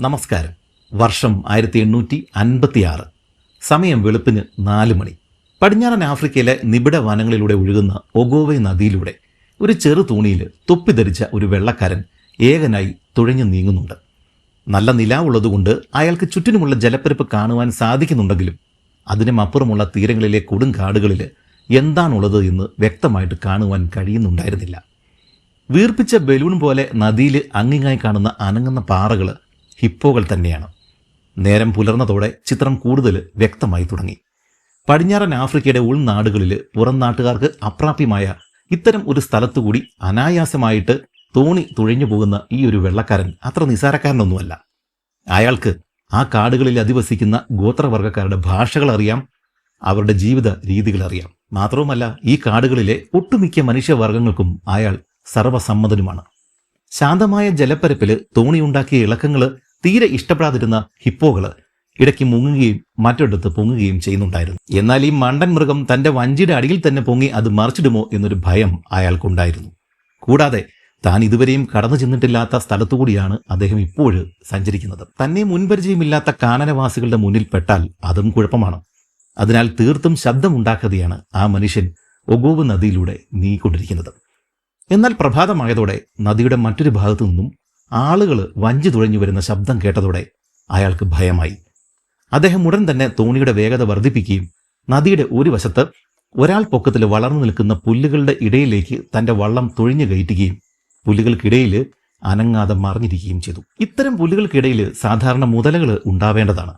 നമസ്കാരം. വർഷം 1856. സമയം വെളുപ്പിന് 4 മണി. പടിഞ്ഞാറൻ ആഫ്രിക്കയിലെ നിബിഡ വനങ്ങളിലൂടെ ഒഴുകുന്ന ഒഗോവെ നദിയിലൂടെ ഒരു ചെറു തൂണിയിൽ തൊപ്പിധരിച്ച ഒരു വെള്ളക്കാരൻ ഏകനായി തുഴഞ്ഞു നീങ്ങുന്നുണ്ട്. നല്ല നിലാവുള്ളതുകൊണ്ട് അയാൾക്ക് ചുറ്റിനുമുള്ള ജലപ്പരപ്പ് കാണുവാൻ സാധിക്കുന്നുണ്ടെങ്കിലും അതിനുമപ്പുറമുള്ള തീരങ്ങളിലെ കൊടുങ്കാടുകളിൽ എന്താണുള്ളത് എന്ന് വ്യക്തമായിട്ട് കാണുവാൻ കഴിയുന്നുണ്ടായിരുന്നില്ല. വീർപ്പിച്ച ബലൂൺ പോലെ നദിയിൽ അങ്ങിങ്ങായി കാണുന്ന അനങ്ങുന്ന പാറകൾ ഹിപ്പോകൾ തന്നെയാണ്. നേരം പുലർന്നതോടെ ചിത്രം കൂടുതൽ വ്യക്തമായി തുടങ്ങി. പടിഞ്ഞാറൻ ആഫ്രിക്കയുടെ ഉൾനാടുകളിൽ പുറം നാട്ടുകാർക്ക് അപ്രാപ്യമായ ഇത്തരം ഒരു സ്ഥലത്തുകൂടി അനായാസമായിട്ട് തോണി തുഴഞ്ഞു പോകുന്ന ഈ ഒരു വെള്ളക്കാരൻ അത്ര നിസാരക്കാരനൊന്നുമല്ല. അയാൾക്ക് ആ കാടുകളിൽ അധിവസിക്കുന്ന ഗോത്രവർഗക്കാരുടെ ഭാഷകൾ അറിയാം, അവരുടെ ജീവിത രീതികൾ അറിയാം. മാത്രവുമല്ല, ഈ കാടുകളിലെ ഒട്ടുമിക്ക മനുഷ്യവർഗങ്ങൾക്കും അയാൾ സർവസമ്മതനുമാണ്. ശാന്തമായ ജലപ്പരപ്പിൽ തോണിയുണ്ടാക്കിയ ഇളക്കങ്ങൾ തീരെ ഇഷ്ടപ്പെടാതിരുന്ന ഹിപ്പോകൾ ഇടയ്ക്ക് മുങ്ങുകയും മറ്റൊരിടത്ത് പൊങ്ങുകയും ചെയ്യുന്നുണ്ടായിരുന്നു. എന്നാൽ ഈ മണ്ടൻ മൃഗം തന്റെ വഞ്ചിയുടെ അടിയിൽ തന്നെ പൊങ്ങി അത് മറിച്ചിടുമോ എന്നൊരു ഭയം അയാൾക്കുണ്ടായിരുന്നു. കൂടാതെ താൻ ഇതുവരെയും കടന്നു ചെന്നിട്ടില്ലാത്ത സ്ഥലത്തുകൂടിയാണ് അദ്ദേഹം ഇപ്പോഴും സഞ്ചരിക്കുന്നത്. തന്നെ മുൻപരിചയമില്ലാത്ത കാനനവാസികളുടെ മുന്നിൽ പെട്ടാൽ അതും കുഴപ്പമാണ്. അതിനാൽ തീർത്തും ശബ്ദമുണ്ടാക്കാതെയാണ് ആ മനുഷ്യൻ ഒഗോവ് നദിയിലൂടെ നീങ്ങിക്കൊണ്ടിരിക്കുന്നത്. എന്നാൽ പ്രഭാതമായതോടെ നദിയുടെ മറ്റൊരു ഭാഗത്തു നിന്നും ആളുകൾ വഞ്ചി തുഴഞ്ഞു വരുന്ന ശബ്ദം കേട്ടതോടെ അയാൾക്ക് ഭയമായി. അദ്ദേഹം ഉടൻ തന്നെ തോണിയുടെ വേഗത വർദ്ധിപ്പിക്കുകയും നദിയുടെ ഒരു വശത്ത് ഒരാൾ പൊക്കത്തിൽ വളർന്നു നിൽക്കുന്ന പുല്ലുകളുടെ ഇടയിലേക്ക് തന്റെ വള്ളം തുഴഞ്ഞു കയറ്റുകയും പുല്ലുകൾക്കിടയിൽ അനങ്ങാതെ മറിഞ്ഞിരിക്കുകയും ചെയ്തു. ഇത്തരം പുല്ലുകൾക്കിടയിൽ സാധാരണ മുതലകൾ ഉണ്ടാവേണ്ടതാണ്.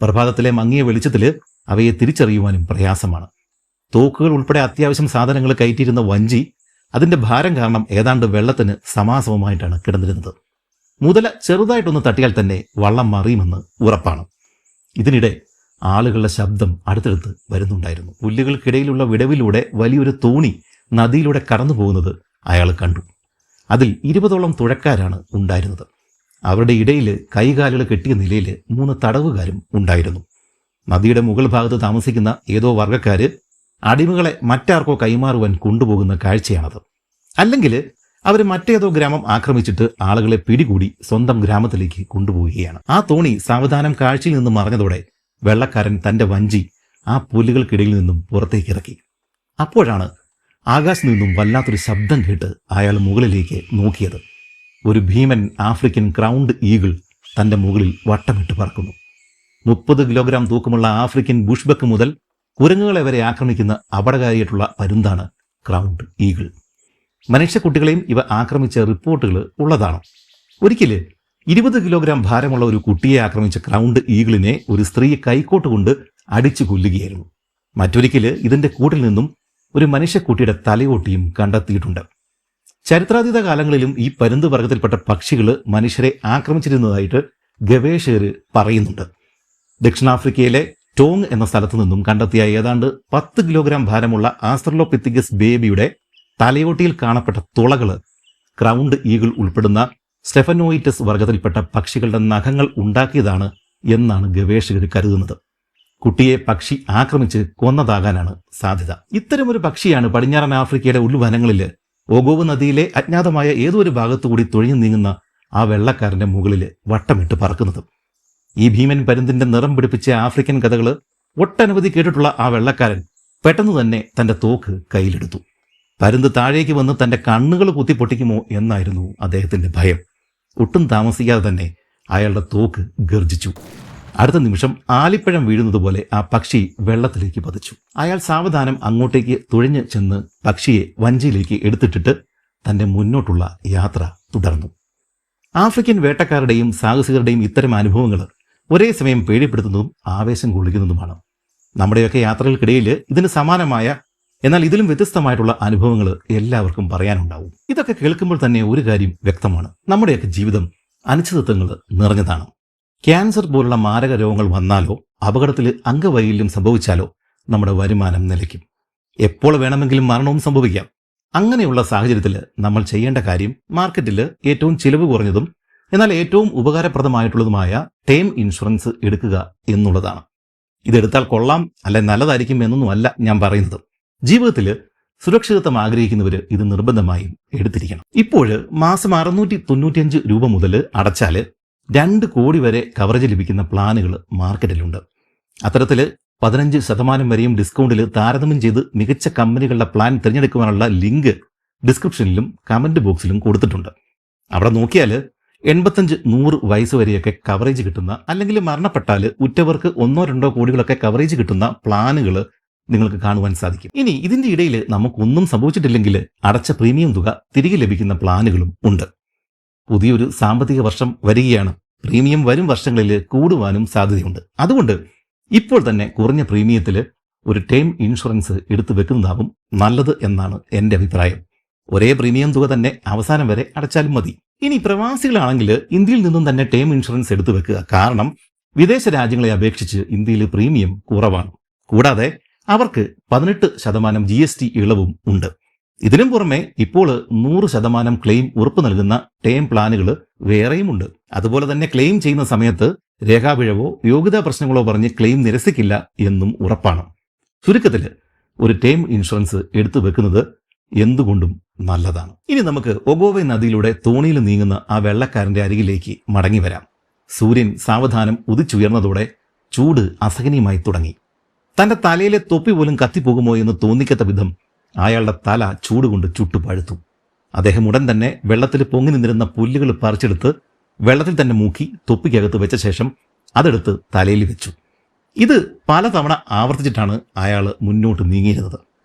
പ്രഭാതത്തിലെ മങ്ങിയ വെളിച്ചത്തിൽ അവയെ തിരിച്ചറിയുവാനും പ്രയാസമാണ്. തോക്കുകൾ ഉൾപ്പെടെ അത്യാവശ്യം സാധനങ്ങൾ കയറ്റിയിരുന്ന വഞ്ചി അതിന്റെ ഭാരം കാരണം ഏതാണ്ട് വെള്ളത്തിന് സമാസമമായിട്ടാണ് കിടന്നിരുന്നത്. മുതല ചെറുതായിട്ടൊന്ന് തട്ടിയാൽ തന്നെ വള്ളം മറിയുമെന്ന് ഉറപ്പാണ്. ഇതിനിടെ ആളുകളുടെ ശബ്ദം അടുത്തടുത്ത് വരുന്നുണ്ടായിരുന്നു. പുല്ലുകൾക്കിടയിലുള്ള വിടവിലൂടെ വലിയൊരു തോണി നദിയിലൂടെ കടന്നു പോകുന്നത് അയാൾ കണ്ടു. അതിൽ 20ഓളം തുഴക്കാരാണ് ഉണ്ടായിരുന്നത്. അവരുടെ ഇടയിൽ കൈകാലുകൾ കെട്ടിയ നിലയിൽ 3 തടവുകാരും ഉണ്ടായിരുന്നു. നദിയുടെ മുകൾ ഭാഗത്ത് താമസിക്കുന്ന ഏതോ വർഗ്ഗക്കാര് അടിമകളെ മറ്റാർക്കോ കൈമാറുവാൻ കൊണ്ടുപോകുന്ന കാഴ്ചയാണത്. അല്ലെങ്കിൽ അവർ മറ്റേതോ ഗ്രാമം ആക്രമിച്ചിട്ട് ആളുകളെ പിടികൂടി സ്വന്തം ഗ്രാമത്തിലേക്ക് കൊണ്ടുപോവുകയാണ്. ആ തോണി സാവധാനം കാഴ്ചയിൽ നിന്ന് മറഞ്ഞതോടെ വെള്ളക്കാരൻ തന്റെ വഞ്ചി ആ പുല്ലുകൾക്കിടയിൽ നിന്നും പുറത്തേക്ക് ഇറക്കി. അപ്പോഴാണ് ആകാശത്ത് നിന്നും വല്ലാത്തൊരു ശബ്ദം കേട്ട് അയാൾ മുകളിലേക്ക് നോക്കിയത്. ഒരു ഭീമൻ ആഫ്രിക്കൻ ക്രൗണ്ട് ഈഗിൾ തന്റെ മുകളിൽ വട്ടമിട്ട് പറക്കുന്നു. 30 കിലോഗ്രാം തൂക്കമുള്ള ആഫ്രിക്കൻ ബുഷ്ബക്ക് മുതൽ കുരങ്ങുകളെ വരെ ആക്രമിക്കുന്ന അപകടകാരിയായിട്ടുള്ള പരുന്താണ് ക്രൗണ്ട് ഈഗിൾ. മനുഷ്യക്കുട്ടികളെയും ഇവ ആക്രമിച്ച റിപ്പോർട്ടുകൾ ഉള്ളതാണ്. ഒരിക്കല് 20 കിലോഗ്രാം ഭാരമുള്ള ഒരു കുട്ടിയെ ആക്രമിച്ച ക്രൗണ്ട് ഈഗിളിനെ ഒരു സ്ത്രീ കൈക്കോട്ട് കൊണ്ട് അടിച്ചു കൊല്ലുകയായിരുന്നു. മറ്റൊരിക്കല് ഇതിന്റെ കൂട്ടിൽ നിന്നും ഒരു മനുഷ്യക്കുട്ടിയുടെ തലയോട്ടിയും കണ്ടെത്തിയിട്ടുണ്ട്. ചരിത്രാതീത കാലങ്ങളിലും ഈ പരുന്ത് വർഗത്തിൽപ്പെട്ട പക്ഷികൾ മനുഷ്യരെ ആക്രമിച്ചിരുന്നതായിട്ട് ഗവേഷകർ പറയുന്നുണ്ട്. ദക്ഷിണാഫ്രിക്കയിലെ ടോങ് എന്ന സ്ഥലത്തു നിന്നും കണ്ടെത്തിയ ഏതാണ്ട് 10 കിലോഗ്രാം ഭാരമുള്ള ആസ്ട്രലോപിത്തിക്കസ് ബേബിയുടെ തലയോട്ടിയിൽ കാണപ്പെട്ട തുളകൾ ക്രൗണ്ട് ഈഗിൾ ഉൾപ്പെടുന്ന സ്റ്റെഫനോയിറ്റസ് വർഗത്തിൽപ്പെട്ട പക്ഷികളുടെ നഖങ്ങൾ ഉണ്ടാക്കിയതാണ് എന്നാണ് ഗവേഷകർ കരുതുന്നത്. കുട്ടിയെ പക്ഷി ആക്രമിച്ച് കൊന്നതാകാനാണ് സാധ്യത. ഇത്തരമൊരു പക്ഷിയാണ് പടിഞ്ഞാറൻ ആഫ്രിക്കയുടെ ഉൾവനങ്ങളിൽ ഒഗോവ് നദിയിലെ അജ്ഞാതമായ ഏതോ ഒരു ഭാഗത്തുകൂടി തുഴഞ്ഞു നീങ്ങുന്ന ആ വെള്ളക്കാരന്റെ മുകളിൽ വട്ടമിട്ട് പറക്കുന്നത്. ഈ ഭീമൻ പരുന്തിന്റെ നിറം പിടിപ്പിച്ച ആഫ്രിക്കൻ കഥകൾ ഒട്ടനവധി കേട്ടിട്ടുള്ള ആ വെള്ളക്കാരൻ പെട്ടെന്ന് തന്നെ തന്റെ തോക്ക് കയ്യിലെടുത്തു. പരുന്ത് താഴേക്ക് വന്ന് തന്റെ കണ്ണുകൾ കുത്തിപ്പൊട്ടിക്കുമോ എന്നായിരുന്നു അദ്ദേഹത്തിന്റെ ഭയം. ഒട്ടും താമസിക്കാതെ തന്നെ അയാളുടെ തോക്ക് ഗർജിച്ചു. അടുത്ത നിമിഷം ആലിപ്പഴം വീഴുന്നത് പോലെ ആ പക്ഷി വെള്ളത്തിലേക്ക് പതിച്ചു. അയാൾ സാവധാനം അങ്ങോട്ടേക്ക് തുഴഞ്ഞു ചെന്ന് പക്ഷിയെ വഞ്ചിയിലേക്ക് എടുത്തിട്ടിട്ട് തന്റെ മുന്നോട്ടുള്ള യാത്ര തുടർന്നു. ആഫ്രിക്കൻ വേട്ടക്കാരുടെയും സാഹസികരുടെയും ഇത്തരം അനുഭവങ്ങൾ ഒരേ സമയം പേടിപ്പെടുത്തുന്നതും ആവേശം കൊള്ളിക്കുന്നതുമാണ്. നമ്മുടെയൊക്കെ യാത്രകൾക്കിടയിൽ ഇതിന് സമാനമായ എന്നാൽ ഇതിലും വ്യത്യസ്തമായിട്ടുള്ള അനുഭവങ്ങൾ എല്ലാവർക്കും പറയാനുണ്ടാവും. ഇതൊക്കെ കേൾക്കുമ്പോൾ തന്നെ ഒരു കാര്യം വ്യക്തമാണ്: നമ്മുടെയൊക്കെ ജീവിതം അനിശ്ചിതത്വങ്ങൾ നിറഞ്ഞതാണ്. ക്യാൻസർ പോലുള്ള മാരക രോഗങ്ങൾ വന്നാലോ അപകടത്തിൽ അംഗവൈകല്യം സംഭവിച്ചാലോ നമ്മുടെ വരുമാനം നിലയ്ക്കും. എപ്പോൾ വേണമെങ്കിലും മരണവും സംഭവിക്കാം. അങ്ങനെയുള്ള സാഹചര്യത്തിൽ നമ്മൾ ചെയ്യേണ്ട കാര്യം മാർക്കറ്റിൽ ഏറ്റവും ചിലവ് കുറഞ്ഞതും എന്നാൽ ഏറ്റവും ഉപകാരപ്രദമായിട്ടുള്ളതുമായ ടേം ഇൻഷുറൻസ് എടുക്കുക എന്നുള്ളതാണ്. ഇതെടുത്താൽ കൊള്ളാം, അല്ലെ നല്ലതായിരിക്കും എന്നൊന്നുമല്ല ഞാൻ പറയുന്നത്. ജീവിതത്തിൽ സുരക്ഷിതത്വം ആഗ്രഹിക്കുന്നവർ ഇത് നിർബന്ധമായും എടുത്തിരിക്കണം. ഇപ്പോൾ മാസം 695 രൂപ മുതൽ അടച്ചാൽ 2 കോടി വരെ കവറേജ് ലഭിക്കുന്ന പ്ലാനുകൾ മാർക്കറ്റിലുണ്ട്. അത്തരത്തിൽ 15% വരെയും ഡിസ്കൗണ്ടിൽ താരതമ്യം ചെയ്ത് മികച്ച കമ്പനികളുടെ പ്ലാൻ തിരഞ്ഞെടുക്കുവാനുള്ള ലിങ്ക് ഡിസ്ക്രിപ്ഷനിലും കമന്റ് ബോക്സിലും കൊടുത്തിട്ടുണ്ട്. അവിടെ നോക്കിയാൽ 85-100 വയസ്സ് വരെയൊക്കെ കവറേജ് കിട്ടുന്ന, അല്ലെങ്കിൽ മരണപ്പെട്ടാൽ ഉറ്റവർക്ക് 1-2 കോടികളൊക്കെ കവറേജ് കിട്ടുന്ന പ്ലാനുകൾ നിങ്ങൾക്ക് കാണുവാൻ സാധിക്കും. ഇനി ഇതിന്റെ ഇടയിൽ നമുക്കൊന്നും സംഭവിച്ചിട്ടില്ലെങ്കിൽ അടച്ച പ്രീമിയം തുക തിരികെ ലഭിക്കുന്ന പ്ലാനുകളും ഉണ്ട്. പുതിയൊരു സാമ്പത്തിക വർഷം വരികയാണ്. പ്രീമിയം വരും വർഷങ്ങളിൽ കൂടുവാനും സാധ്യതയുണ്ട്. അതുകൊണ്ട് ഇപ്പോൾ തന്നെ കുറഞ്ഞ പ്രീമിയത്തിൽ ഒരു ടേം ഇൻഷുറൻസ് എടുത്തു വെക്കുന്നതാവും നല്ലത് എന്നാണ് എൻ്റെ അഭിപ്രായം. ഒരേ പ്രീമിയം തുക തന്നെ അവസാനം വരെ അടച്ചാലും മതി. ഇനി പ്രവാസികളാണെങ്കിൽ ഇന്ത്യയിൽ നിന്നും തന്നെ ടേം ഇൻഷുറൻസ് എടുത്തു വെക്കുക. കാരണം വിദേശ രാജ്യങ്ങളെ അപേക്ഷിച്ച് ഇന്ത്യയിൽ പ്രീമിയം കുറവാണ്. കൂടാതെ അവർക്ക് 18% GST ഇളവും ഉണ്ട്. ഇതിനും പുറമെ ഇപ്പോൾ 100% ക്ലെയിം ഉറപ്പ് നൽകുന്ന ടേം പ്ലാനുകൾ വേറെയുമുണ്ട്. അതുപോലെ തന്നെ ക്ലെയിം ചെയ്യുന്ന സമയത്ത് രേഖാപിഴവോ യോഗ്യതാ പ്രശ്നങ്ങളോ പറഞ്ഞ് ക്ലെയിം നിരസിക്കില്ല എന്നും ഉറപ്പാണ്. ചുരുക്കത്തിൽ ഒരു ടേം ഇൻഷുറൻസ് എടുത്തു വെക്കുന്നത് എന്തുകൊണ്ടും നല്ലതാണ്. ഇനി നമുക്ക് ഒഗോവെ നദിയിലൂടെ തോണിയിൽ നീങ്ങുന്ന ആ വെള്ളക്കാരന്റെ അരികിലേക്ക് മടങ്ങി വരാം. സൂര്യൻ സാവധാനം ഉദിച്ചുയർന്നതോടെ ചൂട് അസഹനീയമായി തുടങ്ങി. തന്റെ തലയിലെ തൊപ്പി പോലും കത്തിപ്പോകുമോ എന്ന് തോന്നിക്കത്ത വിധം അയാളുടെ തല ചൂടുകൊണ്ട് ചുട്ടുപഴുത്തു. അദ്ദേഹം ഉടൻ തന്നെ വെള്ളത്തിൽ പൊങ്ങി നിന്നിരുന്ന പുല്ലുകൾ പറിച്ചെടുത്ത് വെള്ളത്തിൽ തന്നെ മൂക്കി തൊപ്പിക്കകത്ത് വെച്ച ശേഷം അതെടുത്ത് തലയിൽ വെച്ചു. ഇത് പലതവണ ആവർത്തിച്ചിട്ടാണ് അയാൾ മുന്നോട്ട് നീങ്ങിയിരുന്നത്.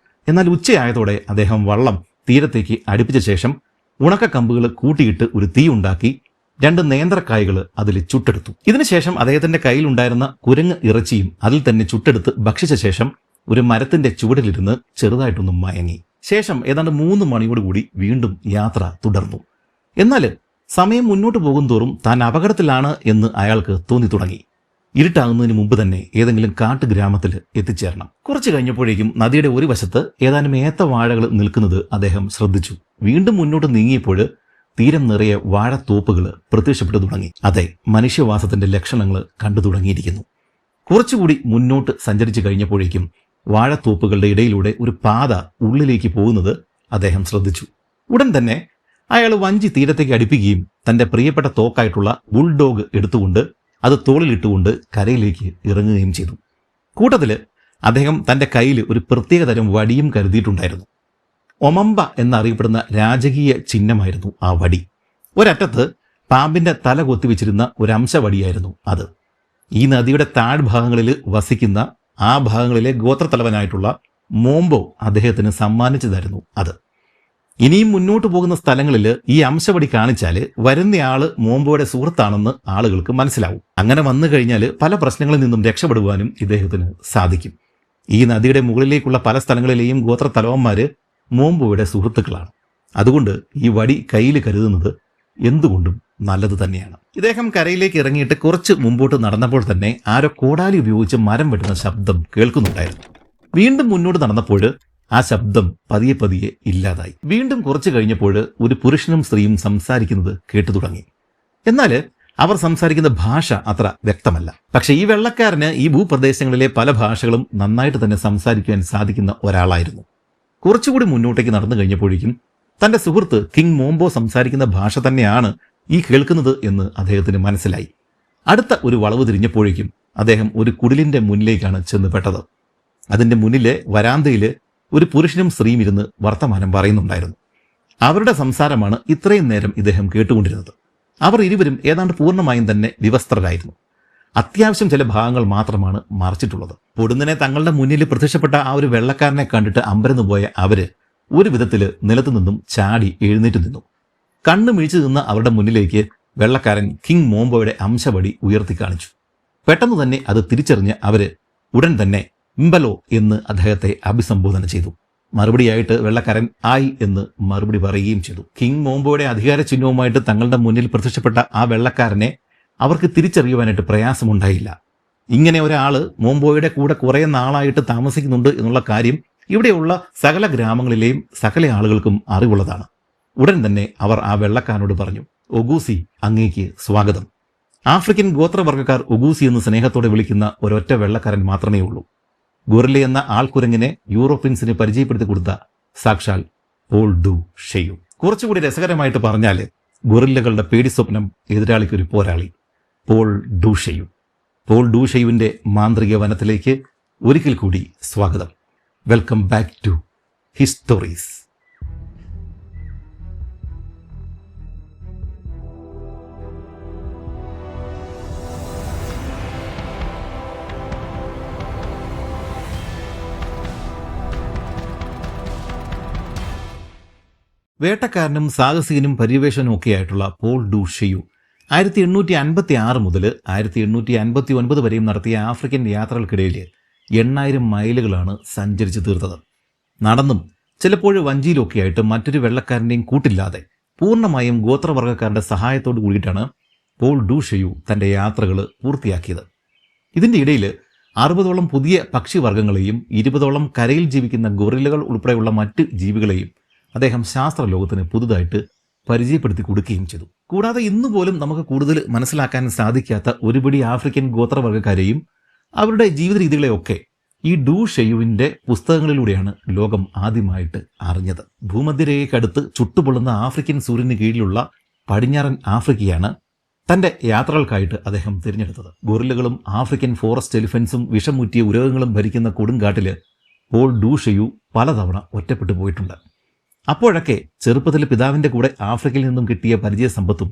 എന്നാൽ ഉച്ചയായതോടെ അദ്ദേഹം വള്ളം തീരത്തേക്ക് അടുപ്പിച്ച ശേഷം ഉണക്ക കമ്പുകൾ കൂട്ടിയിട്ട് ഒരു തീ ഉണ്ടാക്കി 2 നേന്ത്രക്കായകൾ അതിൽ ചുട്ടെടുത്തു. ഇതിനുശേഷം അദ്ദേഹത്തിന്റെ കയ്യിലുണ്ടായിരുന്ന കുരങ്ങ് ഇറച്ചിയും അതിൽ തന്നെ ചുട്ടെടുത്ത് ഭക്ഷിച്ച ശേഷം ഒരു മരത്തിന്റെ ചുവടിലിരുന്ന് ചെറുതായിട്ടൊന്നും മയങ്ങി. ശേഷം ഏതാണ്ട് 3 മണിയോടുകൂടി വീണ്ടും യാത്ര തുടർന്നു. എന്നാൽ സമയം മുന്നോട്ട് പോകും തോറും താൻ അപകടത്തിലാണ് എന്ന് അയാൾക്ക് തോന്നി തുടങ്ങി. ഇരുട്ടാകുന്നതിന് മുമ്പ് തന്നെ ഏതെങ്കിലും കാട്ടുഗ്രാമത്തിൽ എത്തിച്ചേരണം. കുറച്ചു കഴിഞ്ഞപ്പോഴേക്കും നദിയുടെ ഒരു വശത്ത് ഏതാനും ഏത്ത വാഴകൾ നിൽക്കുന്നത് അദ്ദേഹം ശ്രദ്ധിച്ചു. വീണ്ടും മുന്നോട്ട് നീങ്ങിയപ്പോൾ തീരം നിറയെ വാഴത്തോപ്പുകൾ പ്രത്യക്ഷപ്പെട്ടു തുടങ്ങി. അതെ, മനുഷ്യവാസത്തിന്റെ ലക്ഷണങ്ങൾ കണ്ടു തുടങ്ങിയിരിക്കുന്നു. കുറച്ചുകൂടി മുന്നോട്ട് സഞ്ചരിച്ചു കഴിഞ്ഞപ്പോഴേക്കും വാഴത്തോപ്പുകളുടെ ഇടയിലൂടെ ഒരു പാത ഉള്ളിലേക്ക് പോകുന്നത് അദ്ദേഹം ശ്രദ്ധിച്ചു. ഉടൻ തന്നെ അയാൾ വഞ്ചി തീരത്തേക്ക് അടുപ്പിക്കുകയും തന്റെ പ്രിയപ്പെട്ട തോക്കായിട്ടുള്ള ബുൾഡോഗ് എടുത്തുകൊണ്ട് അത് തോളിലിട്ടുകൊണ്ട് കരയിലേക്ക് ഇറങ്ങുകയും ചെയ്തു. കൂട്ടത്തിൽ അദ്ദേഹം തന്റെ കയ്യിൽ ഒരു പ്രത്യേകതരം വടിയും കരുതിയിട്ടുണ്ടായിരുന്നു. ഒമമ്പ എന്നറിയപ്പെടുന്ന രാജകീയ ചിഹ്നമായിരുന്നു ആ വടി. ഒരറ്റത്ത് പാമ്പിന്റെ തല കൊത്തിവെച്ചിരുന്ന ഒരു അംശവടിയായിരുന്നു അത്. ഈ നദിയുടെ താഴ്ഭാഗങ്ങളിൽ വസിക്കുന്ന ആ ഭാഗങ്ങളിലെ ഗോത്രത്തലവനായിട്ടുള്ള മോംബോ അദ്ദേഹത്തിന് സമ്മാനിച്ചതായിരുന്നു അത്. ഇനിയും മുന്നോട്ട് പോകുന്ന സ്ഥലങ്ങളിൽ ഈ അംശവടി കാണിച്ചാൽ വരുന്നയാള് മോംബോയുടെ സുഹൃത്താണെന്ന് ആളുകൾക്ക് മനസ്സിലാവും. അങ്ങനെ വന്നു കഴിഞ്ഞാൽ പല പ്രശ്നങ്ങളിൽ നിന്നും രക്ഷപ്പെടുവാനും ഇദ്ദേഹത്തിന് സാധിക്കും. ഈ നദിയുടെ മുകളിലേക്കുള്ള പല സ്ഥലങ്ങളിലെയും ഗോത്രത്തലവന്മാര് മോംബോയുടെ സുഹൃത്തുക്കളാണ്. അതുകൊണ്ട് ഈ വടി കയ്യിൽ കരുതുന്നത് എന്തുകൊണ്ടും നല്ലത് തന്നെയാണ്. ഇദ്ദേഹം കരയിലേക്ക് ഇറങ്ങിയിട്ട് കുറച്ച് മുമ്പോട്ട് നടന്നപ്പോൾ തന്നെ ആരോ കോടാലി ഉപയോഗിച്ച് മരം വെട്ടുന്ന ശബ്ദം കേൾക്കുന്നുണ്ടായിരുന്നു. വീണ്ടും മുന്നോട്ട് നടന്നപ്പോൾ ആ ശബ്ദം പതിയെ പതിയെ ഇല്ലാതായി. വീണ്ടും കുറച്ചു കഴിഞ്ഞപ്പോൾ ഒരു പുരുഷനും സ്ത്രീയും സംസാരിക്കുന്നത് കേട്ടു തുടങ്ങി. എന്നാൽ അവർ സംസാരിക്കുന്ന ഭാഷ അത്ര വ്യക്തമല്ല. പക്ഷെ ഈ വെള്ളക്കാരന് ഈ ഭൂപ്രദേശങ്ങളിലെ പല ഭാഷകളും നന്നായിട്ട് തന്നെ സംസാരിക്കുവാൻ സാധിക്കുന്ന ഒരാളായിരുന്നു. കുറച്ചുകൂടി മുന്നോട്ടേക്ക് നടന്നു കഴിഞ്ഞപ്പോഴേക്കും തന്റെ സുഹൃത്ത് കിങ് മോംബോ സംസാരിക്കുന്ന ഭാഷ തന്നെയാണ് ഈ കേൾക്കുന്നത് എന്ന് അദ്ദേഹത്തിന് മനസ്സിലായി. അടുത്ത ഒരു വളവ് തിരിഞ്ഞപ്പോഴേക്കും അദ്ദേഹം ഒരു കുടിലിന്റെ മുന്നിലേക്കാണ് ചെന്ന് പെട്ടത്. അതിന്റെ മുന്നിലെ വരാന്തയിൽ ഒരു പുരുഷനും സ്ത്രീയും ഇരുന്ന് വർത്തമാനം പറയുന്നുണ്ടായിരുന്നു. അവരുടെ സംസാരമാണ് ഇത്രയും നേരം ഇദ്ദേഹം കേട്ടുകൊണ്ടിരുന്നത്. അവർ ഇരുവരും ഏതാണ്ട് പൂർണ്ണമായും തന്നെ വിവസ്ത്രരായിരുന്നു. അത്യാവശ്യം ചില ഭാഗങ്ങൾ മാത്രമാണ് മറച്ചിട്ടുള്ളത്. പൊടുന്നനെ തങ്ങളുടെ മുന്നിൽ പ്രത്യക്ഷപ്പെട്ട ആ ഒരു വെള്ളക്കാരനെ കണ്ടിട്ട് അമ്പരന്നു പോയ അവര് ഒരു വിധത്തിൽ നിലത്തു നിന്നും ചാടി എഴുന്നേറ്റ് നിന്നു. കണ്ണു മിഴിച്ചു നിന്ന അവരുടെ മുന്നിലേക്ക് വെള്ളക്കാരൻ കിങ് മോംബോയുടെ അംശവടി ഉയർത്തി കാണിച്ചു. പെട്ടെന്ന് തന്നെ അത് തിരിച്ചറിഞ്ഞ് അവര് ഉടൻ തന്നെ ഇംബലോ എന്ന് അദ്ദേഹത്തെ അഭിസംബോധന ചെയ്തു. മറുപടിയായിട്ട് വെള്ളക്കാരൻ ആയി എന്ന് മറുപടി പറയുകയും ചെയ്തു. കിങ് മോംബോയുടെ അധികാര ചിഹ്നവുമായിട്ട് തങ്ങളുടെ മുന്നിൽ പ്രത്യക്ഷപ്പെട്ട ആ വെള്ളക്കാരനെ അവർക്ക് തിരിച്ചറിയുവാനായിട്ട് പ്രയാസമുണ്ടായില്ല. ഇങ്ങനെ ഒരാള് മോംബോയുടെ കൂടെ കുറെ നാളായിട്ട് താമസിക്കുന്നുണ്ട് എന്നുള്ള കാര്യം ഇവിടെയുള്ള സകല ഗ്രാമങ്ങളിലെയും സകല ആളുകൾക്കും അറിവുള്ളതാണ്. ഉടൻ തന്നെ അവർ ആ വെള്ളക്കാരനോട് പറഞ്ഞു, ഒഗൂസി, അങ്ങേക്ക് സ്വാഗതം. ആഫ്രിക്കൻ ഗോത്രവർഗ്ഗക്കാർ ഒഗൂസി എന്ന് സ്നേഹത്തോടെ വിളിക്കുന്ന ഒരൊറ്റ വെള്ളക്കാരൻ മാത്രമേ ഉള്ളൂ. ഗൊറില്ല എന്ന ആൾക്കുരങ്ങിനെ യൂറോപ്യൻസിന് പരിചയപ്പെടുത്തി കൊടുത്ത സാക്ഷാൽ പോൾ ഡു ഷെയു. കുറച്ചുകൂടി രസകരമായിട്ട് പറഞ്ഞാൽ ഗൊറില്ലകളുടെ പേടി സ്വപ്നം എതിരാളിക്കൊരു പോരാളി. പോൾ ഡൂഷെയു. പോൾ ഡൂഷെയുവിൻ്റെ മാന്ത്രിക വനത്തിലേക്ക് ഒരിക്കൽ കൂടി സ്വാഗതം. Welcome back to histories. വേട്ടക്കാരനും സാഹസികനും പര്യവേഷനും ഒക്കെയായിട്ടുള്ള പോൾ ഡൂഷെയു 1856 മുതൽ 1859 വരെയും നടത്തിയ ആഫ്രിക്കൻ യാത്രകൾക്കിടയിൽ 8000 മൈലുകളാണ് സഞ്ചരിച്ച് തീർത്തത്. നടന്നും ചിലപ്പോൾ വഞ്ചിയിലൊക്കെയായിട്ട് മറ്റൊരു വെള്ളക്കാരൻ്റെയും കൂട്ടില്ലാതെ പൂർണ്ണമായും ഗോത്രവർഗ്ഗക്കാരുടെ സഹായത്തോടു കൂടിയിട്ടാണ് പോൾ ഡൂഷെയു തൻ്റെ യാത്രകൾ പൂർത്തിയാക്കിയത്. ഇതിൻ്റെ ഇടയിൽ 60ഓളം പുതിയ പക്ഷിവർഗ്ഗങ്ങളെയും 20ഓളം കരയിൽ ജീവിക്കുന്ന ഗൊറില്ലകൾ ഉൾപ്പെടെയുള്ള മറ്റ് ജീവികളെയും അദ്ദേഹം ശാസ്ത്രലോകത്തിന് പുതുതായിട്ട് പരിചയപ്പെടുത്തി കൊടുക്കുകയും ചെയ്തു. കൂടാതെ ഇന്നുപോലും നമുക്ക് കൂടുതൽ മനസ്സിലാക്കാൻ സാധിക്കാത്ത ഒരുപിടി ആഫ്രിക്കൻ ഗോത്രവർഗ്ഗക്കാരെയും അവരുടെ ജീവിത രീതികളെയൊക്കെ ഈ ഡൂഷെയുവിൻ്റെ പുസ്തകങ്ങളിലൂടെയാണ് ലോകം ആദ്യമായിട്ട് അറിഞ്ഞത്. ഭൂമധ്യരേഖയ്ക്കടുത്ത് ചുട്ടുപൊള്ളുന്ന ആഫ്രിക്കൻ സൂര്യന് കീഴിലുള്ള പടിഞ്ഞാറൻ ആഫ്രിക്കയാണ് തൻ്റെ യാത്രകൾക്കായിട്ട് അദ്ദേഹം തിരഞ്ഞെടുത്തത്. ഗൊറില്ലകളും ആഫ്രിക്കൻ ഫോറസ്റ്റ് എലിഫൻസും വിഷമുറ്റിയ ഉരകങ്ങളും ഭരിക്കുന്ന കൊടുങ്കാട്ടിൽ പോൾ ഡൂഷെയു പലതവണ ഒറ്റപ്പെട്ടു പോയിട്ടുണ്ട്. അപ്പോഴൊക്കെ ചെറുപ്പത്തിൽ പിതാവിൻ്റെ കൂടെ ആഫ്രിക്കയിൽ നിന്നും കിട്ടിയ പരിചയസമ്പത്തും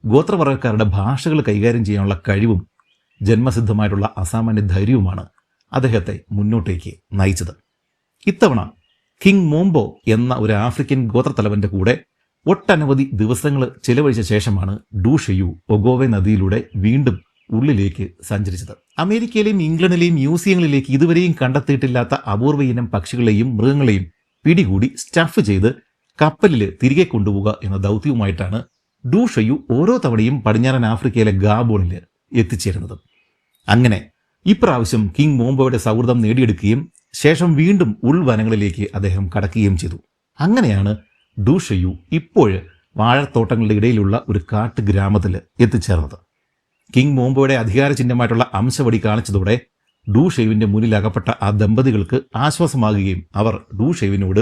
ഗോത്രവർഗ്ഗക്കാരുടെ ഭാഷകൾ കൈകാര്യം ചെയ്യാനുള്ള കഴിവും ജന്മസിദ്ധമായിട്ടുള്ള അസാമാന്യ ധൈര്യവുമാണ് അദ്ദേഹത്തെ മുന്നോട്ടേക്ക് നയിച്ചത്. ഇത്തവണ കിങ് മോംബോ എന്ന ഒരു ആഫ്രിക്കൻ ഗോത്രത്തലവൻ്റെ കൂടെ ഒട്ടനവധി ദിവസങ്ങൾ ചിലവഴിച്ച ശേഷമാണ് ഡൂഷെയു ഒഗോവെ നദിയിലൂടെ വീണ്ടും ഉള്ളിലേക്ക് സഞ്ചരിച്ചത്. അമേരിക്കയിലെയും ഇംഗ്ലണ്ടിലെയും മ്യൂസിയങ്ങളിലേക്ക് ഇതുവരെയും കണ്ടെത്തിയിട്ടില്ലാത്ത അപൂർവ ഇനം പക്ഷികളെയും മൃഗങ്ങളെയും പിടികൂടി സ്റ്റഫ് ചെയ്ത് കപ്പലിൽ തിരികെ കൊണ്ടുപോവുക എന്ന ദൗത്യവുമായിട്ടാണ് ഡൂഷെയു ഓരോ തവണയും പടിഞ്ഞാറൻ ആഫ്രിക്കയിലെ ഗാബോണിൽ എത്തിച്ചേരുന്നത്. അങ്ങനെ ഇപ്രാവശ്യം കിങ് മോംബോയുടെ സൗഹൃദം നേടിയെടുക്കുകയും ശേഷം വീണ്ടും ഉൾവനങ്ങളിലേക്ക് അദ്ദേഹം കടക്കുകയും ചെയ്തു. അങ്ങനെയാണ് ഡൂഷെയു ഇപ്പോൾ വാഴത്തോട്ടങ്ങളുടെ ഇടയിലുള്ള ഒരു കാട്ടു ഗ്രാമത്തിൽ എത്തിച്ചേർന്നത്. കിങ് മോംബോയുടെ അധികാര ചിഹ്നമായിട്ടുള്ള അംശവടി കാണിച്ചതോടെ ഡൂഷെയുവിൻ്റെ മുന്നിൽ അകപ്പെട്ട ആ ദമ്പതികൾക്ക് ആശ്വാസമാകുകയും അവർ ഡൂഷെയുവിനോട്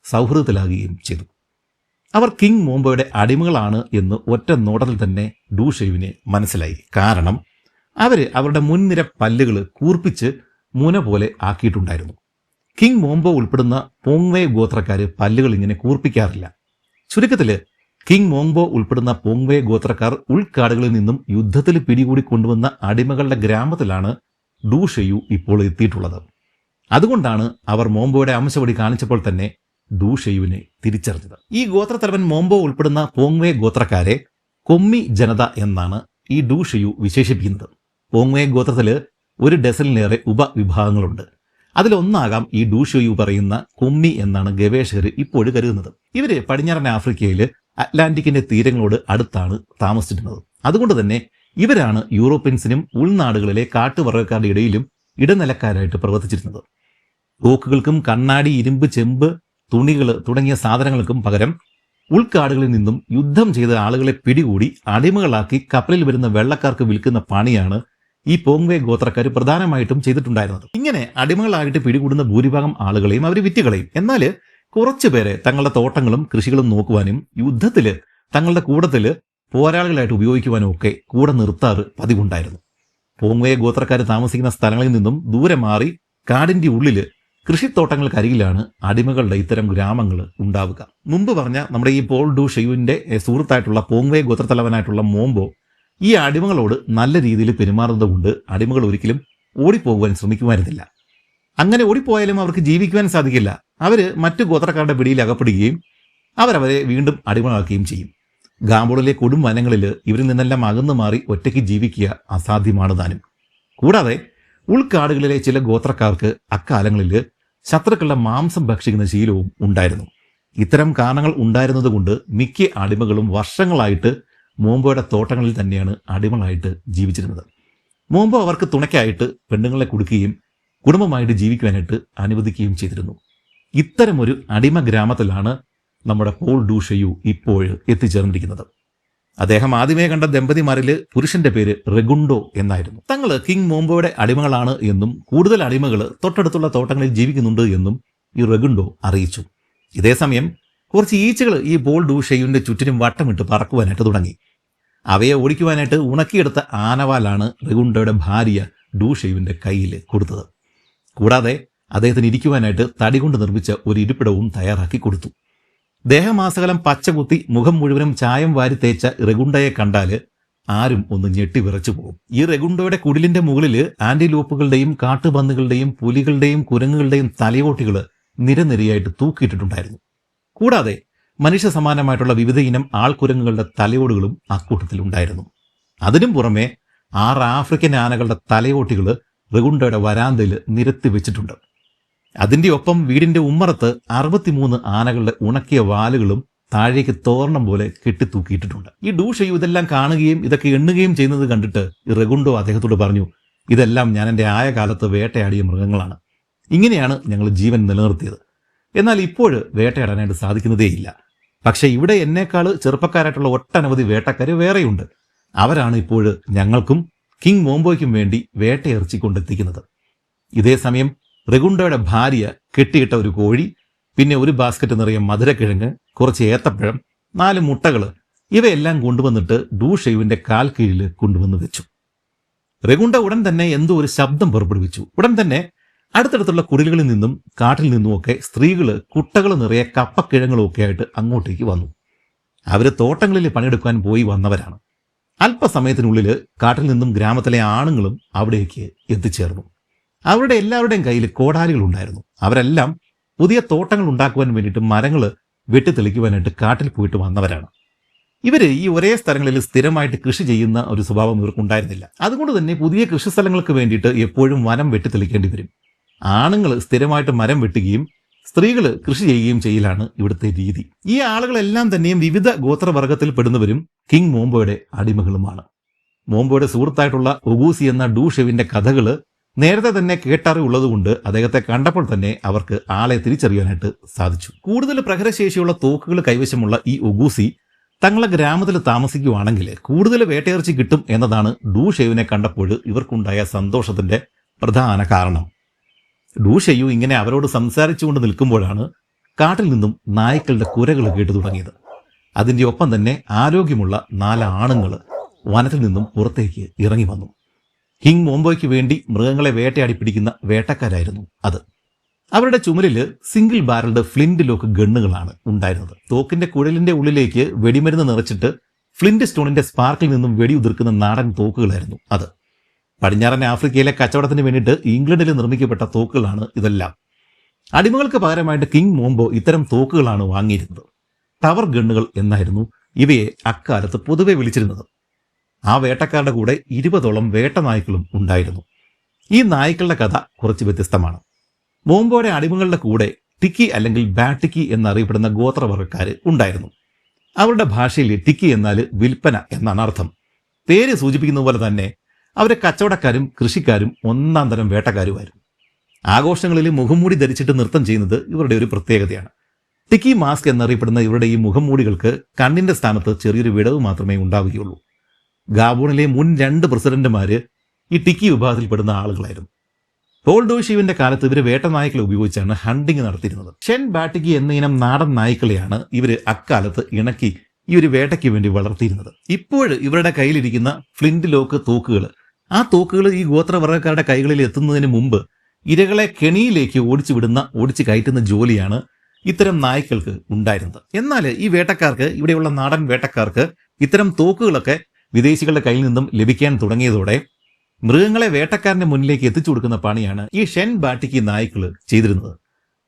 സൗഹൃദത്തിലാകുകയും ചെയ്തു. അവർ കിങ് മോംബോയുടെ അടിമകളാണ് എന്ന് ഒറ്റ നോട്ടത്തിൽ തന്നെ ഡൂഷെയുവിന് മനസ്സിലായി. കാരണം അവരുടെ മുൻനിര പല്ലുകൾ കൂർപ്പിച്ച് മുന പോലെ ആക്കിയിട്ടുണ്ടായിരുന്നു. കിങ് മോംബോ ഉൾപ്പെടുന്ന പോങ്വേ ഗോത്രക്കാർ പല്ലുകൾ ഇങ്ങനെ കൂർപ്പിക്കാറില്ല. ചുരുക്കത്തിൽ കിങ് മോംബോ ഉൾപ്പെടുന്ന പോങ്വേ ഗോത്രക്കാർ ഉൾക്കാടുകളിൽ നിന്നും യുദ്ധത്തിൽ പിടികൂടി കൊണ്ടുവന്ന അടിമകളുടെ ഗ്രാമത്തിലാണ് ഡൂഷെയു ഇപ്പോൾ എത്തിയിട്ടുള്ളത്. അതുകൊണ്ടാണ് അവർ മോംബോയുടെ അംശവടി കാണിച്ചപ്പോൾ തന്നെ ഡൂഷെയുവിനെ തിരിച്ചറിഞ്ഞത്. ഈ ഗോത്രത്തലവൻ മോംബോ ഉൾപ്പെടുന്ന പോങ്വേ ഗോത്രക്കാരെ കൊമ്മി ജനത എന്നാണ് ഈ ഡൂഷെയു വിശേഷിപ്പിക്കുന്നത്. പോങ്വേ ഗോത്രത്തിൽ 1 ഡസനിലേറെ ഉപവിഭാഗങ്ങളുണ്ട്. അതിലൊന്നാകാം ഈ ഡൂഷെയു പറയുന്ന കൊമ്മി എന്നാണ് ഗവേഷകർ ഇപ്പോഴും കരുതുന്നത്. ഇവർ പടിഞ്ഞാറൻ ആഫ്രിക്കയിൽ അറ്റ്ലാന്റിക്കിന്റെ തീരങ്ങളോട് അടുത്താണ് താമസിച്ചിരുന്നത്. അതുകൊണ്ട് തന്നെ ഇവരാണ് യൂറോപ്യൻസിനും ഉൾനാടുകളിലെ കാട്ടുവർഗ്ഗക്കാരുടെ ഇടയിലും ഇടനിലക്കാരായിട്ട് പ്രവർത്തിച്ചിരുന്നത്. തോക്കുകൾക്കും കണ്ണാടി, ഇരുമ്പ്, ചെമ്പ്, തുണികൾ തുടങ്ങിയ സാധനങ്ങൾക്കും പകരം ഉൾക്കാടുകളിൽ നിന്നും യുദ്ധം ചെയ്ത ആളുകളെ പിടികൂടി അടിമകളാക്കി കപ്പലിൽ വരുന്ന വെള്ളക്കാർക്ക് വിൽക്കുന്ന പണിയാണ് ഈ പോങ്വേ ഗോത്രക്കാർ പ്രധാനമായിട്ടും ചെയ്തിട്ടുണ്ടായിരുന്നത്. ഇങ്ങനെ അടിമകളായിട്ട് പിടികൂടുന്ന ഭൂരിഭാഗം ആളുകളെയും അവർ വിറ്റുകളയും. എന്നാൽ കുറച്ചുപേരെ തങ്ങളുടെ തോട്ടങ്ങളും കൃഷികളും നോക്കുവാനും യുദ്ധത്തിൽ തങ്ങളുടെ കൂട്ടത്തിൽ പോരാളികളായിട്ട് ഉപയോഗിക്കുവാനും ഒക്കെ കൂടെ നിർത്താറ് പതിവുണ്ടായിരുന്നു. പോങ്വേ ഗോത്രക്കാർ താമസിക്കുന്ന സ്ഥലങ്ങളിൽ നിന്നും ദൂരെ മാറി കാടിൻ്റെ ഉള്ളിൽ കൃഷിത്തോട്ടങ്ങൾക്കരികിലാണ് അടിമകളുടെ ഇത്തരം ഗ്രാമങ്ങൾ ഉണ്ടാവുക. മുമ്പ് പറഞ്ഞ നമ്മുടെ ഈ പോൾ ഡൂഷെയുവിൻ്റെ സുഹൃത്തായിട്ടുള്ള പോങ്വേ ഗോത്രത്തലവനായിട്ടുള്ള മോംബോ ഈ അടിമകളോട് നല്ല രീതിയിൽ പെരുമാറുന്നത് കൊണ്ട് അടിമകൾ ഒരിക്കലും ഓടിപ്പോകുവാൻ ശ്രമിക്കുമായിരുന്നില്ല. അങ്ങനെ ഓടിപ്പോയാലും അവർക്ക് ജീവിക്കുവാൻ സാധിക്കില്ല. അവർ മറ്റു ഗോത്രക്കാരുടെ പിടിയിൽ അകപ്പെടുകയും അവരവരെ വീണ്ടും അടിമകളാക്കുകയും ചെയ്യും. ഗാബോണിലെ കൊടും വനങ്ങളിൽ ഇവരിൽ നിന്നെല്ലാം അകന്നു മാറി ഒറ്റയ്ക്ക് ജീവിക്കുക അസാധ്യമാണ് താനും. കൂടാതെ ഉൾക്കാടുകളിലെ ചില ഗോത്രക്കാർക്ക് അക്കാലങ്ങളിൽ ശത്രുക്കളുടെ മാംസം ഭക്ഷിക്കുന്ന ശീലവും ഉണ്ടായിരുന്നു. ഇത്തരം കാരണങ്ങൾ ഉണ്ടായിരുന്നതുകൊണ്ട് മിക്ക അടിമകളും വർഷങ്ങളായിട്ട് മോംബോയുടെ തോട്ടങ്ങളിൽ തന്നെയാണ് അടിമകളായിട്ട് ജീവിച്ചിരുന്നത്. മോംബോ അവർക്ക് തുണയ്ക്കായിട്ട് പെണ്ണുങ്ങളെ കൊടുക്കുകയും കുടുംബമായിട്ട് ജീവിക്കുവാനായിട്ട് അനുവദിക്കുകയും ചെയ്തിരുന്നു. ഇത്തരമൊരു അടിമ ഗ്രാമത്തിലാണ് നമ്മുടെ പോൾ ഡൂഷെയു ഇപ്പോൾ എത്തിച്ചേർന്നിരിക്കുന്നത്. അദ്ദേഹം ആദ്യമേ കണ്ട ദമ്പതിമാരിൽ പുരുഷന്റെ പേര് റെഗുണ്ടോ എന്നായിരുന്നു. തങ്ങൾ കിങ് മോംബോയുടെ അടിമകളാണ് എന്നും കൂടുതൽ അടിമകൾ തൊട്ടടുത്തുള്ള തോട്ടങ്ങളിൽ ജീവിക്കുന്നുണ്ട് എന്നും ഈ റെഗുണ്ടോ അറിയിച്ചു. ഇതേസമയം കുറച്ച് ഈച്ചകൾ ഈ പോൾ ഡൂഷെയുവിൻ്റെ ചുറ്റിനും വട്ടമിട്ട് പറക്കുവാനായിട്ട് തുടങ്ങി. അവയെ ഓടിക്കുവാനായിട്ട് ഉണക്കിയെടുത്ത ആനവാലാണ് റെഗുണ്ടോയുടെ ഭാര്യ ഡൂഷെയുവിന്റെ കയ്യിൽ കൊടുത്തത്. കൂടാതെ അദ്ദേഹത്തിന് ഇരിക്കുവാനായിട്ട് തടി കൊണ്ട് നിർമ്മിച്ച ഒരു ഇരിപ്പിടവും തയ്യാറാക്കി കൊടുത്തു. ദേഹമാസകലം പച്ചകുത്തി മുഖം മുഴുവനും ചായം വാരി തേച്ച റെഗുണ്ടയെ കണ്ടാൽ ആരും ഒന്ന് ഞെട്ടി വിറച്ചു പോകും. ഈ റെഗുണ്ടോയുടെ കുടിലിന്റെ മുകളിൽ ആന്റിലോപ്പുകളുടെയും കാട്ടുപന്നുകളുടെയും പുലികളുടെയും കുരങ്ങുകളുടെയും തലയോട്ടികൾ നിരനിരയായിട്ട് തൂക്കിയിട്ടിട്ടുണ്ടായിരുന്നു. കൂടാതെ മനുഷ്യ സമാനമായിട്ടുള്ള വിവിധ ഇനം ആൾക്കുരങ്ങുകളുടെ തലയോടുകളും അക്കൂട്ടത്തിലുണ്ടായിരുന്നു. അതിനും പുറമെ 6 ആഫ്രിക്കൻ ആനകളുടെ തലയോട്ടികൾ റെഗുണ്ടോയുടെ വരാന്തയിൽ നിരത്തി വെച്ചിട്ടുണ്ട്. അതിന്റെ ഒപ്പം വീടിന്റെ ഉമ്മറത്ത് 63 ആനകളുടെ ഉണക്കിയ വാലുകളും താഴേക്ക് തോർണം പോലെ കെട്ടിത്തൂക്കിയിട്ടിട്ടുണ്ട്. ഈ ഡൂഷെയു ഇതെല്ലാം കാണുകയും ഇതൊക്കെ എണ്ണുകയും ചെയ്യുന്നത് കണ്ടിട്ട് റെഗുണ്ടോ അദ്ദേഹത്തോട് പറഞ്ഞു, ഇതെല്ലാം ഞാൻ എൻ്റെ ആയ കാലത്ത് വേട്ടയാടിയ മൃഗങ്ങളാണ്. ഇങ്ങനെയാണ് ഞങ്ങൾ ജീവൻ നിലനിർത്തിയത്. എന്നാൽ ഇപ്പോൾ വേട്ടയാടാനായിട്ട് സാധിക്കുന്നതേയില്ല. പക്ഷെ ഇവിടെ എന്നേക്കാൾ ചെറുപ്പക്കാരായിട്ടുള്ള ഒട്ടനവധി വേട്ടക്കാർ വേറെയുണ്ട്. അവരാണ് ഇപ്പോൾ ഞങ്ങൾക്കും കിങ് മോംബോയ്ക്കും വേണ്ടി വേട്ടയിറച്ചി കൊണ്ടെത്തിക്കുന്നത്. ഇതേ സമയം റെഗുണ്ടോയുടെ ഭാര്യ കെട്ടിയിട്ട ഒരു കോഴി, പിന്നെ ഒരു ബാസ്ക്കറ്റ് നിറയെ മധുരക്കിഴങ്ങ്, കുറച്ച് ഏത്തപ്പഴം, 4 മുട്ടകൾ, ഇവയെല്ലാം കൊണ്ടുവന്നിട്ട് ഡൂഷെയുവിന്റെ കാൽ കീഴിൽ കൊണ്ടുവന്ന് വെച്ചു. റെഗുണ്ട ഉടൻ തന്നെ എന്തോ ഒരു ശബ്ദം പുറപ്പെടുവിച്ചു. ഉടൻ തന്നെ അടുത്തടുത്തുള്ള കുടിലുകളിൽ നിന്നും കാട്ടിൽ നിന്നുമൊക്കെ സ്ത്രീകൾ കുട്ടകൾ നിറയെ കപ്പക്കിഴങ്ങളും ഒക്കെ ആയിട്ട് അങ്ങോട്ടേക്ക് വന്നു. അവർ തോട്ടങ്ങളിൽ പണിയെടുക്കാൻ പോയി വന്നവരാണ്. അല്പസമയത്തിനുള്ളിൽ കാട്ടിൽ നിന്നും ഗ്രാമത്തിലെ ആണുങ്ങളും അവിടേക്ക് എത്തിച്ചേർന്നു. അവരുടെ എല്ലാവരുടെയും കയ്യിൽ കോടാലികളുണ്ടായിരുന്നു. അവരെല്ലാം പുതിയ തോട്ടങ്ങൾ ഉണ്ടാക്കുവാൻ വേണ്ടിയിട്ട് മരങ്ങൾ വെട്ടിത്തെളിക്കുവാനായിട്ട് കാട്ടിൽ പോയിട്ട് വന്നവരാണ്. ഇവര് ഈ ഒരേ സ്ഥലങ്ങളിൽ സ്ഥിരമായിട്ട് കൃഷി ചെയ്യുന്ന ഒരു സ്വഭാവം ഇവർക്കുണ്ടായിരുന്നില്ല. അതുകൊണ്ട് തന്നെ പുതിയ കൃഷി സ്ഥലങ്ങൾക്ക് വേണ്ടിയിട്ട് എപ്പോഴും വനം വെട്ടിത്തെളിക്കേണ്ടി വരും. ആണുങ്ങൾ സ്ഥിരമായിട്ട് മരം വെട്ടുകയും സ്ത്രീകൾ കൃഷി ചെയ്യുകയും ചെയ്യലാണ് ഇവിടുത്തെ രീതി. ഈ ആളുകളെല്ലാം തന്നെയും വിവിധ ഗോത്രവർഗത്തിൽ പെടുന്നവരും കിങ് മോംബോയുടെ അടിമകളുമാണ്. മോംബോയുടെ സുഹൃത്തായിട്ടുള്ള ഒഗൂസി എന്ന ഡൂഷെവിന്റെ കഥകൾ നേരത്തെ തന്നെ കേട്ടറിവുള്ളതുകൊണ്ട് അദ്ദേഹത്തെ കണ്ടപ്പോൾ തന്നെ അവർക്ക് ആളെ തിരിച്ചറിയാനായിട്ട് സാധിച്ചു. കൂടുതൽ പ്രഹരശേഷിയുള്ള തോക്കുകൾ കൈവശമുള്ള ഈ ഒഗൂസി തങ്ങളുടെ ഗ്രാമത്തിൽ താമസിക്കുകയാണെങ്കിൽ കൂടുതൽ വേട്ടയിറച്ചി കിട്ടും എന്നതാണ് ഡൂഷെയുവിനെ കണ്ടപ്പോൾ ഇവർക്കുണ്ടായ സന്തോഷത്തിന്റെ പ്രധാന കാരണം. ഡൂഷെയു ഇങ്ങനെ അവരോട് സംസാരിച്ചുകൊണ്ട് നിൽക്കുമ്പോഴാണ് കാട്ടിൽ നിന്നും നായ്ക്കളുടെ കുരകൾ കേട്ടു തുടങ്ങിയത്. അതിൻ്റെ ഒപ്പം തന്നെ ആരോഗ്യമുള്ള 4 ആണുങ്ങൾ വനത്തിൽ നിന്നും പുറത്തേക്ക് ഇറങ്ങി വന്നു. കിങ് മോംബോയ്ക്ക് വേണ്ടി മൃഗങ്ങളെ വേട്ടയാടി പിടിക്കുന്ന വേട്ടക്കാരായിരുന്നു അത്. അവരുടെ ചുമലിൽ സിംഗിൾ ബാരൽഡ് ഫ്ലിന്റ് ലോക്ക് ഗണ്ണുകളാണ് ഉണ്ടായിരുന്നത്. തോക്കിന്റെ കുഴലിന്റെ ഉള്ളിലേക്ക് വെടിമരുന്ന് നിറച്ചിട്ട് ഫ്ലിന്റ് സ്റ്റോണിന്റെ സ്പാർക്കിൽ നിന്നും വെടിയുതിർക്കുന്ന നാടൻ തോക്കുകളായിരുന്നു അത്. പടിഞ്ഞാറൻ ആഫ്രിക്കയിലെ കച്ചവടത്തിന് വേണ്ടിയിട്ട് ഇംഗ്ലണ്ടിൽ നിർമ്മിക്കപ്പെട്ട തോക്കുകളാണ് ഇതെല്ലാം. അടിമകൾക്ക് പകരമായിട്ട് കിങ് മോംബോ ഇത്തരം തോക്കുകളാണ് വാങ്ങിയിരുന്നത്. ടവർ ഗണ്ണുകൾ എന്നായിരുന്നു ഇവയെ അക്കാലത്ത് പൊതുവെ വിളിച്ചിരുന്നത്. ആ വേട്ടക്കാരുടെ കൂടെ 20ഓളം വേട്ടനായ്ക്കളും ഉണ്ടായിരുന്നു. ഈ നായ്ക്കളുടെ കഥ കുറച്ച് വ്യത്യസ്തമാണ്. മോംബോയുടെ അടിമകളുടെ കൂടെ ടിക്കി അല്ലെങ്കിൽ ബാറ്റിക്കി എന്നറിയപ്പെടുന്ന ഗോത്രവർഗക്കാർ ഉണ്ടായിരുന്നു. അവരുടെ ഭാഷയിൽ ടിക്കി എന്നാൽ വിൽപ്പന എന്നാണ് അർത്ഥം. പേര് സൂചിപ്പിക്കുന്ന പോലെ തന്നെ അവരെ കച്ചവടക്കാരും കൃഷിക്കാരും ഒന്നാം തരം വേട്ടക്കാരുമായിരുന്നു. ആഘോഷങ്ങളിൽ മുഖംമൂടി ധരിച്ചിട്ട് നൃത്തം ചെയ്യുന്നത് ഇവരുടെ ഒരു പ്രത്യേകതയാണ്. ടിക്കി മാസ്ക് എന്നറിയപ്പെടുന്ന ഇവരുടെ ഈ മുഖംമൂടികൾക്ക് കണ്ണിന്റെ സ്ഥാനത്ത് ചെറിയൊരു വിടവ് മാത്രമേ ഉണ്ടാവുകയുള്ളൂ. ഗാബോണിലെ മുൻ 2 പ്രസിഡന്റുമാര് ഈ ടിക്കി വിഭാഗത്തിൽപ്പെടുന്ന ആളുകളായിരുന്നു. പോൾ ഡോഷീവിന്റെ കാലത്ത് ഇവർ വേട്ടനായ്ക്കളെ ഉപയോഗിച്ചാണ് ഹണ്ടിങ് നടത്തിയിരുന്നത്. ഷെൻ ബാറ്റിക്കി എന്ന ഇനം നാടൻ നായ്ക്കളെയാണ് ഇവർ അക്കാലത്ത് ഇണക്കി ഈ ഒരു വേട്ടയ്ക്ക് വേണ്ടി വളർത്തിയിരുന്നത്. ഇപ്പോൾ ഇവരുടെ കയ്യിലിരിക്കുന്ന ഫ്ലിന്റ് ലോക്ക് തോക്കുകൾ, ആ തോക്കുകൾ ഈ ഗോത്രവർഗക്കാരുടെ കൈകളിൽ എത്തുന്നതിന് മുമ്പ് ഇരകളെ കെണിയിലേക്ക് ഓടിച്ചു കയറ്റുന്ന ജോലിയാണ് ഇത്തരം നായ്ക്കൾക്ക് ഉണ്ടായിരുന്നത്. എന്നാൽ ഈ വേട്ടക്കാർക്ക്, ഇവിടെയുള്ള നാടൻ വേട്ടക്കാർക്ക് ഇത്തരം തോക്കുകളൊക്കെ വിദേശികളുടെ കയ്യിൽ നിന്നും ലഭിക്കാൻ തുടങ്ങിയതോടെ മൃഗങ്ങളെ വേട്ടക്കാരന്റെ മുന്നിലേക്ക് എത്തിച്ചു കൊടുക്കുന്ന പണിയാണ് ഈ ഷെൻ ബാറ്റിക്കി നായ്ക്കൾ ചെയ്തിരുന്നത്.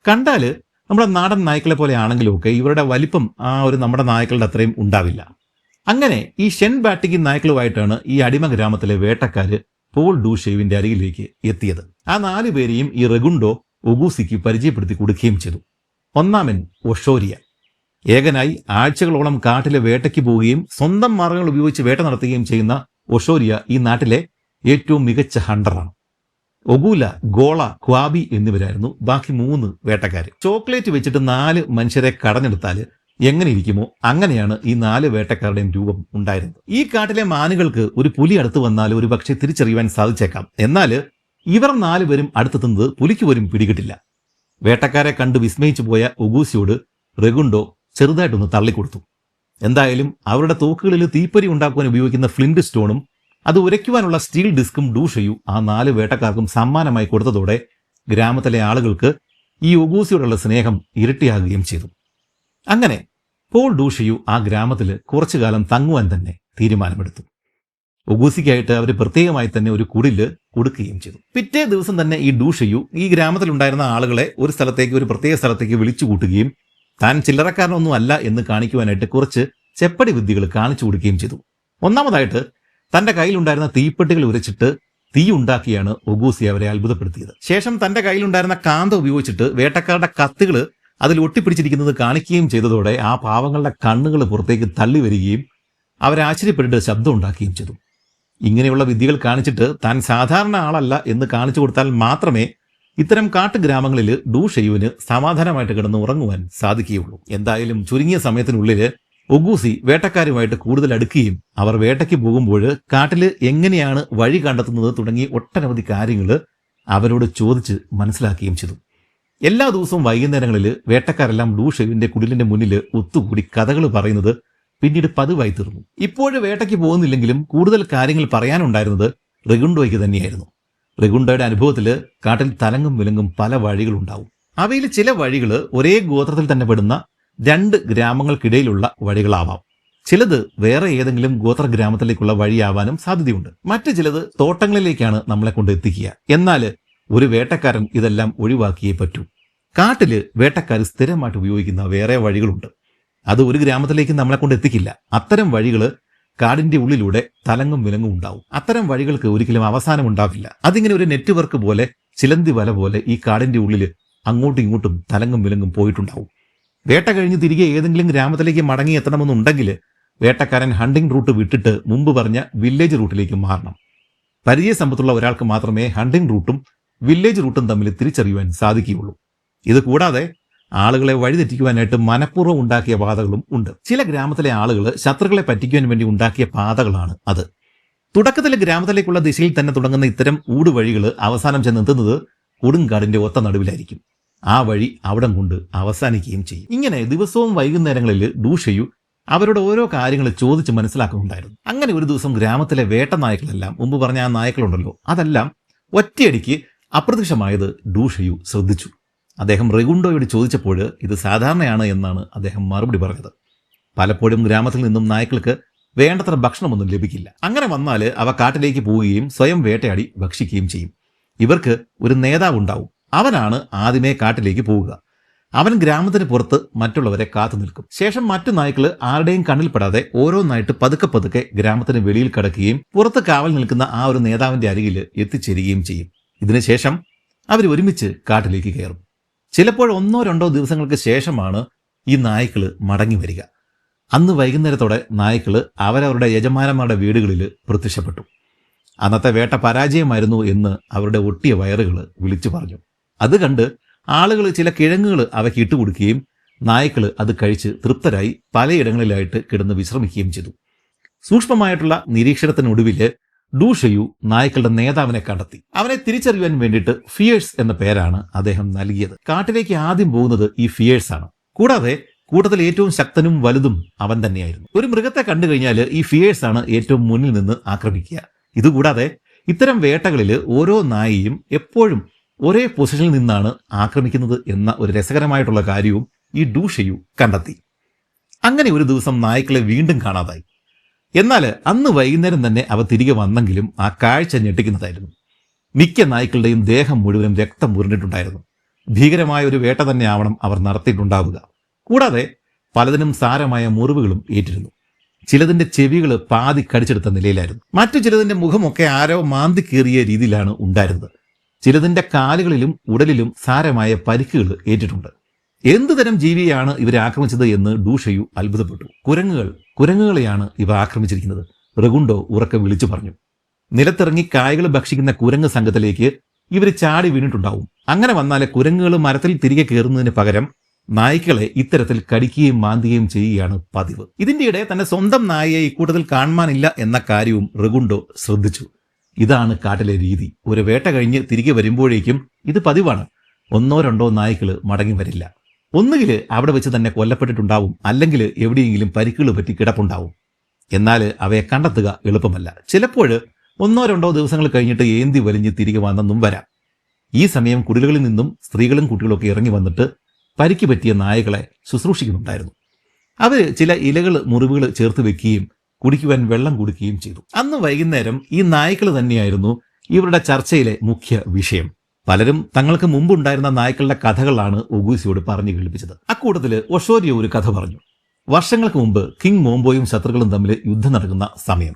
കണ്ടാൽ നമ്മുടെ നാടൻ നായ്ക്കളെ പോലെ ആണെങ്കിലും ഒക്കെ ഇവരുടെ വലിപ്പം നമ്മുടെ നായ്ക്കളുടെ അത്രയും ഉണ്ടാവില്ല. അങ്ങനെ ഈ ഷെൻ ബാറ്റിക്കി നായ്ക്കളുമായിട്ടാണ് ഈ അടിമ ഗ്രാമത്തിലെ വേട്ടക്കാര് പോൾ ഡൂഷെവിന്റെ അരികിലേക്ക് എത്തിയത്. ആ 4 പേരെയും ഈ റെഗുണ്ടോ ഒഗൂസിക്ക് പരിചയപ്പെടുത്തി കൊടുക്കുകയും ചെയ്തു. ഒന്നാമൻ ഒഷോരിയ. ഏകനായി ആഴ്ചകളോളം കാട്ടിലെ വേട്ടയ്ക്ക് പോവുകയും സ്വന്തം മാർഗങ്ങൾ ഉപയോഗിച്ച് വേട്ട നടത്തുകയും ചെയ്യുന്ന ഒഷോരിയ ഈ നാട്ടിലെ ഏറ്റവും മികച്ച ഹണ്ടറാണ്. ഒഗൂല, ഗോള, ക്വാബി എന്നിവരായിരുന്നു ബാക്കി 3 വേട്ടക്കാര്. ചോക്ലേറ്റ് വെച്ചിട്ട് 4 മനുഷ്യരെ കടഞ്ഞെടുത്താൽ എങ്ങനെ ഇരിക്കുമോ അങ്ങനെയാണ് ഈ 4 വേട്ടക്കാരുടെയും രൂപം ഉണ്ടായിരുന്നത്. ഈ കാട്ടിലെ മാനുകൾക്ക് ഒരു പുലി അടുത്ത് വന്നാൽ ഒരു പക്ഷേ തിരിച്ചറിയുവാൻ സാധിച്ചേക്കാം. എന്നാൽ ഇവർ 4 പേരും അടുത്തെത്തുന്നത് പുലിക്ക് പോലും പിടികിട്ടില്ല. വേട്ടക്കാരെ കണ്ട് വിസ്മയിച്ചു പോയ ഒഗൂസിയോട് റെഗുണ്ടോ ചെറുതായിട്ടൊന്ന് തള്ളിക്കൊടുത്തു. എന്തായാലും അവരുടെ തോക്കുകളിൽ തീപ്പൊരി ഉണ്ടാക്കുവാൻ ഉപയോഗിക്കുന്ന ഫ്ലിന്റ് സ്റ്റോണും അത് ഉരയ്ക്കുവാനുള്ള സ്റ്റീൽ ഡിസ്കും ഡൂഷയു ആ 4 വേട്ടക്കാർക്കും സമ്മാനമായി കൊടുത്തതോടെ ഗ്രാമത്തിലെ ആളുകൾക്ക് ഈ ഒഗൂസിയോടുള്ള സ്നേഹം ഇരട്ടിയാകുകയും ചെയ്തു. അങ്ങനെ പോൾ ഡൂഷയു ആ ഗ്രാമത്തിൽ കുറച്ചു കാലം തങ്ങുവാൻ തന്നെ തീരുമാനമെടുത്തു. ഒഗൂസിക്കായിട്ട് അവർ പ്രത്യേകമായി തന്നെ ഒരു കുടില് കൊടുക്കുകയും ചെയ്തു. പിറ്റേ ദിവസം തന്നെ ഈ ഡൂഷയു ഈ ഗ്രാമത്തിലുണ്ടായിരുന്ന ആളുകളെ ഒരു പ്രത്യേക സ്ഥലത്തേക്ക് വിളിച്ചു കൂട്ടുകയും താൻ ചില്ലറക്കാരനൊന്നും അല്ല എന്ന് കാണിക്കുവാനായിട്ട് കുറച്ച് ചെപ്പടി വിദ്യകൾ കാണിച്ചു കൊടുക്കുകയും ചെയ്തു. ഒന്നാമതായിട്ട് തന്റെ കയ്യിലുണ്ടായിരുന്ന തീപ്പെട്ടികൾ ഉരച്ചിട്ട് തീ ഉണ്ടാക്കിയാണ് ഒഗൂസി അവരെ അത്ഭുതപ്പെടുത്തിയത്. ശേഷം തന്റെ കയ്യിലുണ്ടായിരുന്ന കാന്ത ഉപയോഗിച്ചിട്ട് വേട്ടക്കാരുടെ കത്തുകൾ അതിൽ ഒട്ടിപ്പിടിച്ചിരിക്കുന്നത് കാണിക്കുകയും ചെയ്തതോടെ ആ പാവങ്ങളുടെ കണ്ണുകൾ പുറത്തേക്ക് തള്ളി വരികയും അവരെ ആശ്ചര്യപ്പെട്ടിട്ട് ശബ്ദം ഉണ്ടാക്കുകയും ചെയ്തു. ഇങ്ങനെയുള്ള വിദ്യകൾ കാണിച്ചിട്ട് താൻ സാധാരണ ആളല്ല എന്ന് കാണിച്ചു കൊടുത്താൽ മാത്രമേ ഇത്തരം കാട്ടുഗ്രാമങ്ങളിൽ ഡൂഷയുവിന് സമാധാനമായിട്ട് കിടന്ന് ഉറങ്ങുവാൻ സാധിക്കുകയുള്ളൂ. എന്തായാലും ചുരുങ്ങിയ സമയത്തിനുള്ളിൽ ഒഗൂസി വേട്ടക്കാരുമായിട്ട് കൂടുതൽ അടുക്കുകയും അവർ വേട്ടയ്ക്ക് പോകുമ്പോൾ കാട്ടിൽ എങ്ങനെയാണ് വഴി കണ്ടെത്തുന്നത് തുടങ്ങി ഒട്ടനവധി കാര്യങ്ങൾ അവരോട് ചോദിച്ച് മനസ്സിലാക്കുകയും ചെയ്തു. എല്ലാ ദിവസവും വൈകുന്നേരങ്ങളിൽ വേട്ടക്കാരെല്ലാം ഡൂഷയുവിന്റെ കുടിലിന്റെ മുന്നിൽ ഒത്തുകൂടി കഥകൾ പറയുന്നത് പിന്നീട് പതിവായി തീർന്നു. ഇപ്പോഴും വേട്ടയ്ക്ക് പോകുന്നില്ലെങ്കിലും കൂടുതൽ കാര്യങ്ങൾ പറയാനുണ്ടായിരുന്നത് റെഗുണ്ടോയ്ക്ക് തന്നെയായിരുന്നു. റെഗുണ്ടോയുടെ അനുഭവത്തിൽ കാട്ടിൽ തലങ്ങും വിലങ്ങും പല വഴികളുണ്ടാവും. അവയിൽ ചില വഴികൾ ഒരേ ഗോത്രത്തിൽ തന്നെ പെടുന്ന 2 ഗ്രാമങ്ങൾക്കിടയിലുള്ള വഴികളാവാം. ചിലത് വേറെ ഏതെങ്കിലും ഗോത്ര ഗ്രാമത്തിലേക്കുള്ള വഴിയാവാനും സാധ്യതയുണ്ട്. മറ്റു ചിലത് തോട്ടങ്ങളിലേക്കാണ് നമ്മളെ കൊണ്ട് എത്തിക്കുക. എന്നാൽ ഒരു വേട്ടക്കാരൻ ഇതെല്ലാം ഒഴിവാക്കിയേ പറ്റൂ. കാട്ടില് വേട്ടക്കാർ സ്ഥിരമായിട്ട് ഉപയോഗിക്കുന്ന വേറെ വഴികളുണ്ട്. അത് ഒരു ഗ്രാമത്തിലേക്ക് നമ്മളെ കൊണ്ട് എത്തിക്കില്ല. അത്തരം വഴികൾ കാടിന്റെ ഉള്ളിലൂടെ തലങ്ങും വിലങ്ങും ഉണ്ടാവും. അത്തരം വഴികൾക്ക് ഒരിക്കലും അവസാനം ഉണ്ടാവില്ല. അതിങ്ങനെ ഒരു നെറ്റ്വർക്ക് പോലെ, ചിലന്തി വല പോലെ ഈ കാടിന്റെ ഉള്ളിൽ അങ്ങോട്ടും ഇങ്ങോട്ടും തലങ്ങും വിലങ്ങും പോയിട്ടുണ്ടാവും. വേട്ട കഴിഞ്ഞ് തിരികെ ഏതെങ്കിലും ഗ്രാമത്തിലേക്ക് മടങ്ങി എത്തണമെന്നുണ്ടെങ്കിൽ വേട്ടക്കാരൻ ഹണ്ടിങ് റൂട്ട് വിട്ടിട്ട് മുമ്പ് പറഞ്ഞ വില്ലേജ് റൂട്ടിലേക്ക് മാറണം. പരിചയസമ്പത്തുള്ള ഒരാൾക്ക് മാത്രമേ ഹണ്ടിങ് റൂട്ടും വില്ലേജ് റൂട്ടും തമ്മിൽ തിരിച്ചറിയുവാൻ സാധിക്കുകയുള്ളൂ. ഇത് കൂടാതെ ആളുകളെ വഴിതെറ്റിക്കുവാനായിട്ട് മനഃപൂർവ്വം ഉണ്ടാക്കിയ പാതകളും ഉണ്ട്. ചില ഗ്രാമത്തിലെ ആളുകൾ ശത്രുക്കളെ പറ്റിക്കുവാൻ വേണ്ടി ഉണ്ടാക്കിയ പാതകളാണ് അത്. തുടക്കത്തിലെ ഗ്രാമത്തിലേക്കുള്ള ദിശയിൽ തന്നെ തുടങ്ങുന്ന ഇത്തരം ഊടുവഴികൾ അവസാനം ചെന്നെത്തുന്നത് കൊടുങ്കാടിന്റെ ഒത്ത നടുവിലായിരിക്കും. ആ വഴി അവിടം കൊണ്ട് അവസാനിക്കുകയും ചെയ്യും. ഇങ്ങനെ ദിവസവും വൈകുന്നേരങ്ങളിൽ ഡൂഷയു അവരുടെ ഓരോ കാര്യങ്ങൾ ചോദിച്ച് മനസ്സിലാക്കുന്നുണ്ടായിരുന്നു. അങ്ങനെ ഒരു ദിവസം ഗ്രാമത്തിലെ വേട്ട നായ്ക്കളെല്ലാം, മുമ്പ് പറഞ്ഞ ആ നായ്ക്കളുണ്ടല്ലോ, അതെല്ലാം ഒറ്റയടിക്ക് അപ്രത്യക്ഷമായത് ഡൂഷയു ശ്രദ്ധിച്ചു. അദ്ദേഹം റെഗുണ്ടോയോട് ചോദിച്ചപ്പോൾ ഇത് സാധാരണയാണ് എന്നാണ് അദ്ദേഹം മറുപടി പറഞ്ഞത്. പലപ്പോഴും ഗ്രാമത്തിൽ നിന്നും നായ്ക്കൾക്ക് വേണ്ടത്ര ഭക്ഷണമൊന്നും ലഭിക്കില്ല. അങ്ങനെ വന്നാൽ അവ കാട്ടിലേക്ക് പോവുകയും സ്വയം വേട്ടയാടി ഭക്ഷിക്കുകയും ചെയ്യും. ഇവർക്ക് ഒരു നേതാവുണ്ടാവും. അവനാണ് ആദ്യമേ കാട്ടിലേക്ക് പോവുക. അവൻ ഗ്രാമത്തിന് പുറത്ത് മറ്റുള്ളവരെ കാത്തു നിൽക്കും. ശേഷം മറ്റു നായ്ക്കൾ ആരുടെയും കണ്ണിൽപ്പെടാതെ ഓരോന്നായിട്ട് പതുക്കെ പതുക്കെ ഗ്രാമത്തിന് വെളിയിൽ കടക്കുകയും പുറത്ത് കാവൽ നിൽക്കുന്ന ആ ഒരു നേതാവിന്റെ അരികിൽ എത്തിച്ചേരുകയും ചെയ്യും. ഇതിനുശേഷം അവർ ഒരുമിച്ച് കാട്ടിലേക്ക് കയറും. ചിലപ്പോൾ 1-2 ദിവസങ്ങൾക്ക് ശേഷമാണ് ഈ നായ്ക്കൾ മടങ്ങി വരിക. അന്ന് വൈകുന്നേരത്തോടെ നായ്ക്കൾ അവരവരുടെ യജമാനന്മാരുടെ വീടുകളിൽ പ്രത്യക്ഷപ്പെട്ടു. അന്നത്തെ വേട്ട പരാജയമായിരുന്നു എന്ന് അവരുടെ ഒട്ടിയ വയറുകൾ വിളിച്ചു പറഞ്ഞു. അത് കണ്ട് ആളുകൾ ചില കിഴങ്ങുകൾ അവയ്ക്ക് ഇട്ടുകൊടുക്കുകയും നായ്ക്കൾ അത് കഴിച്ച് തൃപ്തരായി പലയിടങ്ങളിലായിട്ട് കിടന്ന് വിശ്രമിക്കുകയും ചെയ്തു. സൂക്ഷ്മമായിട്ടുള്ള നിരീക്ഷണത്തിനൊടുവിൽ ഡൂഷയു നായ്ക്കളുടെ നേതാവിനെ കണ്ടെത്തി. അവനെ തിരിച്ചറിയുവാൻ വേണ്ടിയിട്ട് ഫിയേഴ്സ് എന്ന പേരാണ് അദ്ദേഹം നൽകിയത്. കാട്ടിലേക്ക് ആദ്യം പോകുന്നത് ഈ ഫിയേഴ്സ് ആണ്. കൂടാതെ കൂട്ടത്തിൽ ഏറ്റവും ശക്തനും വലുതും അവൻ തന്നെയായിരുന്നു. ഒരു മൃഗത്തെ കണ്ടു കഴിഞ്ഞാൽ ഈ ഫിയേഴ്സ് ആണ് ഏറ്റവും മുന്നിൽ നിന്ന് ആക്രമിക്കുക. ഇതുകൂടാതെ ഇത്തരം വേട്ടകളിൽ ഓരോ നായയും എപ്പോഴും ഒരേ പൊസിഷനിൽ നിന്നാണ് ആക്രമിക്കുന്നത് എന്ന ഒരു രസകരമായിട്ടുള്ള കാര്യവും ഈ ഡൂഷയു കണ്ടെത്തി. അങ്ങനെ ഒരു ദിവസം നായ്ക്കളെ വീണ്ടും കാണാതായി. എന്നാൽ അന്ന് വൈകുന്നേരം തന്നെ അവ തിരികെ വന്നെങ്കിലും ആ കാഴ്ച ഞെട്ടിക്കുന്നതായിരുന്നു. മിക്ക നായ്ക്കളുടെയും ദേഹം മുഴുവനും രക്തം മുറിഞ്ഞിട്ടുണ്ടായിരുന്നു. ഭീകരമായ ഒരു വേട്ട തന്നെ ആവണം അവർ നടത്തിയിട്ടുണ്ടാവുക. കൂടാതെ പലതിനും സാരമായ മുറിവുകളും ഏറ്റിരുന്നു. ചിലതിന്റെ ചെവികൾ പാതി കടിച്ചെടുത്ത നിലയിലായിരുന്നു. മറ്റു ചിലതിന്റെ മുഖമൊക്കെ ആരോ മാന്തി കീറിയ രീതിയിലാണ് ഉണ്ടായിരുന്നത്. ചിലതിന്റെ കാലുകളിലും ഉടലിലും സാരമായ പരിക്കുകൾ ഏറ്റിട്ടുണ്ട്. എന്തുതരം ജീവിയെയാണ് ഇവരെ ആക്രമിച്ചത് എന്ന് ഡൂഷയു അത്ഭുതപ്പെട്ടു. കുരങ്ങുകളെയാണ് ഇവ ആക്രമിച്ചിരിക്കുന്നത്, റെഗുണ്ടോ ഉറക്കെ വിളിച്ചു പറഞ്ഞു. നിലത്തിറങ്ങി കായകൾ ഭക്ഷിക്കുന്ന കുരങ്ങ് സംഘത്തിലേക്ക് ഇവർ ചാടി വീണിട്ടുണ്ടാവും. അങ്ങനെ വന്നാലെ കുരങ്ങുകൾ മരത്തിൽ തിരികെ കയറുന്നതിന് പകരം നായ്ക്കളെ ഇത്തരത്തിൽ കടിക്കുകയും മാന്തുകയും ചെയ്യുകയാണ് പതിവ്. ഇതിന്റെ ഇടെ തന്റെ സ്വന്തം നായയെ ഇക്കൂട്ടത്തിൽ കാണുവാനില്ല എന്ന കാര്യവും റെഗുണ്ടോ ശ്രദ്ധിച്ചു. ഇതാണ് കാട്ടിലെ രീതി. ഒരു വേട്ട കഴിഞ്ഞ് തിരികെ വരുമ്പോഴേക്കും ഇത് പതിവാണ്. 1-2 നായ്ക്കൾ മടങ്ങി വരില്ല. ഒന്നുകിൽ അവിടെ വെച്ച് തന്നെ കൊല്ലപ്പെട്ടിട്ടുണ്ടാവും, അല്ലെങ്കിൽ എവിടെയെങ്കിലും പരിക്കുകൾ പറ്റി കിടപ്പുണ്ടാവും. എന്നാൽ അവയെ കണ്ടെത്തുക എളുപ്പമല്ല. ചിലപ്പോൾ 1-2 ദിവസങ്ങൾ കഴിഞ്ഞിട്ട് ഏന്തി വലിഞ്ഞ് തിരികെ വന്നെന്നും വരാം. ഈ സമയം കുടിലുകളിൽ നിന്നും സ്ത്രീകളും കുട്ടികളൊക്കെ ഇറങ്ങി വന്നിട്ട് പരിക്ക് പറ്റിയ നായകളെ ശുശ്രൂഷിക്കുന്നുണ്ടായിരുന്നു. അവർ ചില ഇലകൾ, മുറിവുകൾ ചേർത്ത് വെക്കുകയും കുടിക്കുവാൻ വെള്ളം കൊടുക്കുകയും ചെയ്തു. അന്ന് വൈകുന്നേരം ഈ നായ്ക്കൾ തന്നെയായിരുന്നു ഇവരുടെ ചർച്ചയിലെ മുഖ്യ വിഷയം. പലരും തങ്ങൾക്ക് മുമ്പുണ്ടായിരുന്ന നായ്ക്കളുടെ കഥകളാണ് ഒഗൂസിയോട് പറഞ്ഞു കേൾപ്പിച്ചത്. അക്കൂട്ടത്തിൽ ഒഷോരിയോ ഒരു കഥ പറഞ്ഞു. വർഷങ്ങൾക്ക് മുമ്പ് കിങ് മോംബോയും ശത്രുക്കളും തമ്മിൽ യുദ്ധം നടക്കുന്ന സമയം.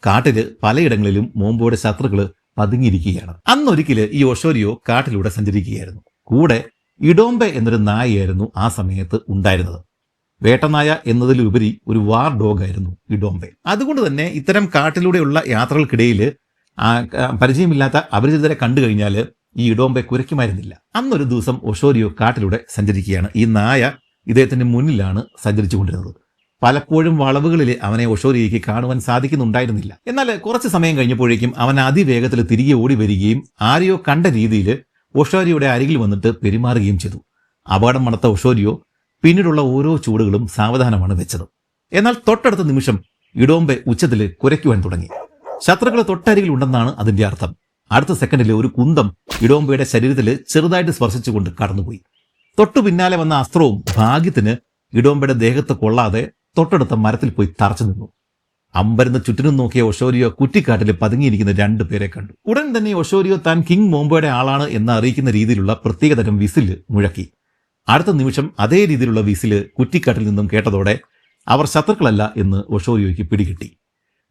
കാട്ടില് പലയിടങ്ങളിലും മോംബോയുടെ ശത്രുക്കൾ പതുങ്ങിയിരിക്കുകയാണ്. അന്നൊരിക്കല് ഈ ഒഷോരിയോ കാട്ടിലൂടെ സഞ്ചരിക്കുകയായിരുന്നു. കൂടെ ഇഡോംബെ എന്നൊരു നായയായിരുന്നു ആ സമയത്ത് ഉണ്ടായിരുന്നത്. വേട്ടനായ എന്നതിലുപരി ഒരു വാർ ഡോഗായിരുന്നു ഇഡോംബെ. അതുകൊണ്ട് തന്നെ ഇത്തരം കാട്ടിലൂടെയുള്ള യാത്രകൾക്കിടയിൽ പരിചയമില്ലാത്ത അപരിചിതരെ കണ്ടു കഴിഞ്ഞാൽ ഈ ഇഡോംബെ കുരയ്ക്കുമായിരുന്നില്ല. അന്നൊരു ദിവസം ഒഷോരിയോ കാട്ടിലൂടെ സഞ്ചരിക്കുകയാണ്. ഈ നായ ഇദ്ദേഹത്തിന്റെ മുന്നിലാണ് സഞ്ചരിച്ചു കൊണ്ടിരുന്നത്. പലപ്പോഴും വളവുകളിൽ അവനെ ഒഷോരിയോയ്ക്ക് കാണുവാൻ സാധിക്കുന്നുണ്ടായിരുന്നില്ല. എന്നാൽ കുറച്ച് സമയം കഴിഞ്ഞപ്പോഴേക്കും അവൻ അതിവേഗത്തിൽ തിരികെ ഓടി വരികയും ആരെയോ കണ്ട രീതിയിൽ ഒഷോരിയോയുടെ അരികിൽ വന്നിട്ട് പെരുമാറുകയും ചെയ്തു. അപകടം മണത്ത ഒഷോരിയോ പിന്നീടുള്ള ഓരോ ചൂടുകളും സാവധാനമാണ് വെച്ചത്. എന്നാൽ തൊട്ടടുത്ത നിമിഷം ഇഡോംബെ ഉച്ചത്തിൽ കുരയ്ക്കുവാൻ തുടങ്ങി. ശത്രുക്കൾ തൊട്ടരികിൽ ഉണ്ടെന്നാണ് അതിന്റെ അർത്ഥം. അടുത്ത സെക്കൻഡിൽ ഒരു കുന്തം ഇഡോംബെയുടെ ശരീരത്തിൽ ചെറുതായിട്ട് സ്പർശിച്ചുകൊണ്ട് കടന്നുപോയി. തൊട്ടു പിന്നാലെ വന്ന അസ്ത്രവും ഭാഗ്യത്തിന് ഇഡോംബെയുടെ ദേഹത്ത് കൊള്ളാതെ തൊട്ടടുത്ത മരത്തിൽ പോയി തറച്ചു നിന്നു. അമ്പരന്ന് ചുറ്റിനും നോക്കിയ ഒഷോരിയോ കുറ്റിക്കാട്ടിൽ പതുങ്ങിയിരിക്കുന്ന 2 പേരെ കണ്ടു. ഉടൻ തന്നെ ഒഷോരിയോ താൻ കിങ് മോംബോയുടെ ആളാണ് എന്ന് അറിയിക്കുന്ന രീതിയിലുള്ള പ്രത്യേകതരം വിസില് മുഴക്കി. അടുത്ത നിമിഷം അതേ രീതിയിലുള്ള വിസില് കുറ്റിക്കാട്ടിൽ നിന്നും കേട്ടതോടെ അവർ ശത്രുക്കളല്ല എന്ന് ഒഷോരിയോയ്ക്ക് പിടികിട്ടി.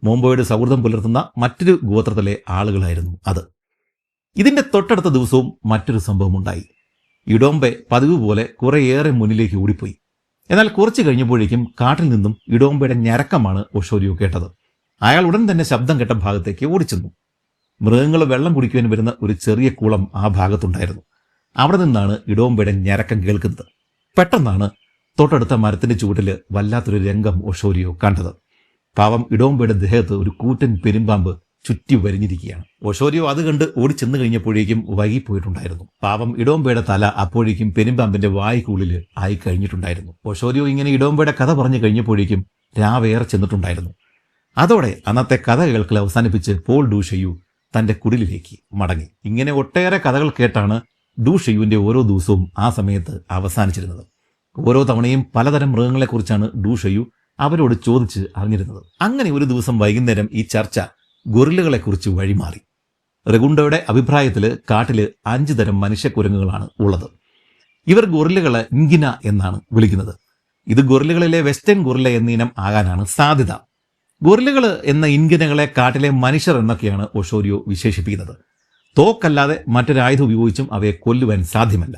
മോംബോയുടെ സൗഹൃദം പുലർത്തുന്ന മറ്റൊരു ഗോത്രത്തിലെ ആളുകളായിരുന്നു അത്. ഇതിന്റെ തൊട്ടടുത്ത ദിവസവും മറ്റൊരു സംഭവം ഉണ്ടായി. ഇഡോംബെ പതിവ് പോലെ കുറേയേറെ മുന്നിലേക്ക് ഓടിപ്പോയി. എന്നാൽ കുറച്ച് കഴിഞ്ഞപ്പോഴേക്കും കാട്ടിൽ നിന്നും ഇഡോംബെയുടെ ഞരക്കമാണ് ഒഷോരിയോ കേട്ടത്. അയാൾ ഉടൻ തന്നെ ശബ്ദം കേട്ട ഭാഗത്തേക്ക് ഓടിച്ചെന്നു. മൃഗങ്ങൾ വെള്ളം കുടിക്കുവാൻ വരുന്ന ഒരു ചെറിയ കുളം ആ ഭാഗത്തുണ്ടായിരുന്നു. അവിടെ നിന്നാണ് ഇഡോംബെയുടെ ഞരക്കം കേൾക്കുന്നത്. പെട്ടെന്നാണ് തൊട്ടടുത്ത മരത്തിന്റെ ചുവട്ടിൽ വല്ലാത്തൊരു രംഗം ഒഷോരിയോ കണ്ടത്. പാവം ഇഡോംബെയുടെ ദേഹത്ത് ഒരു കൂറ്റൻ പെരുമ്പാമ്പ് ചുറ്റി വരിഞ്ഞിരിക്കുകയാണ്. ഒഷോരിയോ അത് കണ്ട് ഓടിച്ചെന്ന് കഴിഞ്ഞപ്പോഴേക്കും വൈകിപ്പോയിട്ടുണ്ടായിരുന്നു. പാവം ഇഡോംബെയുടെ തല അപ്പോഴേക്കും പെരുമ്പാമ്പിന്റെ വായ്ക്കുള്ളിൽ ആയി കഴിഞ്ഞിട്ടുണ്ടായിരുന്നു. ഒഷോരിയോ ഇങ്ങനെ ഇഡോംബെയുടെ കഥ പറഞ്ഞു കഴിഞ്ഞപ്പോഴേക്കും രാവേറെ ചെന്നിട്ടുണ്ടായിരുന്നു. അതോടെ അന്നത്തെ കഥ കേൾക്കൽ അവസാനിപ്പിച്ച് പോൾ ഡൂഷയു തന്റെ കുടിലിലേക്ക് മടങ്ങി. ഇങ്ങനെ ഒട്ടേറെ കഥകൾ കേട്ടാണ് ഡൂഷയുവിന്റെ ഓരോ ദിവസവും ആ സമയത്ത് അവസാനിച്ചിരുന്നത്. ഓരോ തവണയും പലതരം മൃഗങ്ങളെക്കുറിച്ചാണ് ഡൂഷയു അവരോട് ചോദിച്ച് അറിഞ്ഞിരുന്നത്. അങ്ങനെ ഒരു ദിവസം വൈകുന്നേരം ഈ ചർച്ച ഗൊറില്ലകളെക്കുറിച്ച് വഴിമാറി. റെഗുണ്ടോയുടെ അഭിപ്രായത്തിൽ കാട്ടില് 5 തരം മനുഷ്യക്കുരങ്ങുകളാണ് ഉള്ളത്. ഇവർ ഗൊറില്ലകളെ ഇൻഗിന എന്നാണ് വിളിക്കുന്നത്. ഇത് ഗൊറില്ലകളിലെ വെസ്റ്റേൺ ഗൊറില്ല എന്ന ഇനം ആകാനാണ് സാധ്യത. ഗൊറില്ലകൾ എന്ന ഇൻഗിനകളെ കാട്ടിലെ മനുഷ്യർ എന്നൊക്കെയാണ് ഒഷോരിയോ വിശേഷിപ്പിക്കുന്നത്. തോക്കല്ലാതെ മറ്റൊരായുധം ഉപയോഗിച്ചും അവയെ കൊല്ലുവാൻ സാധ്യമല്ല.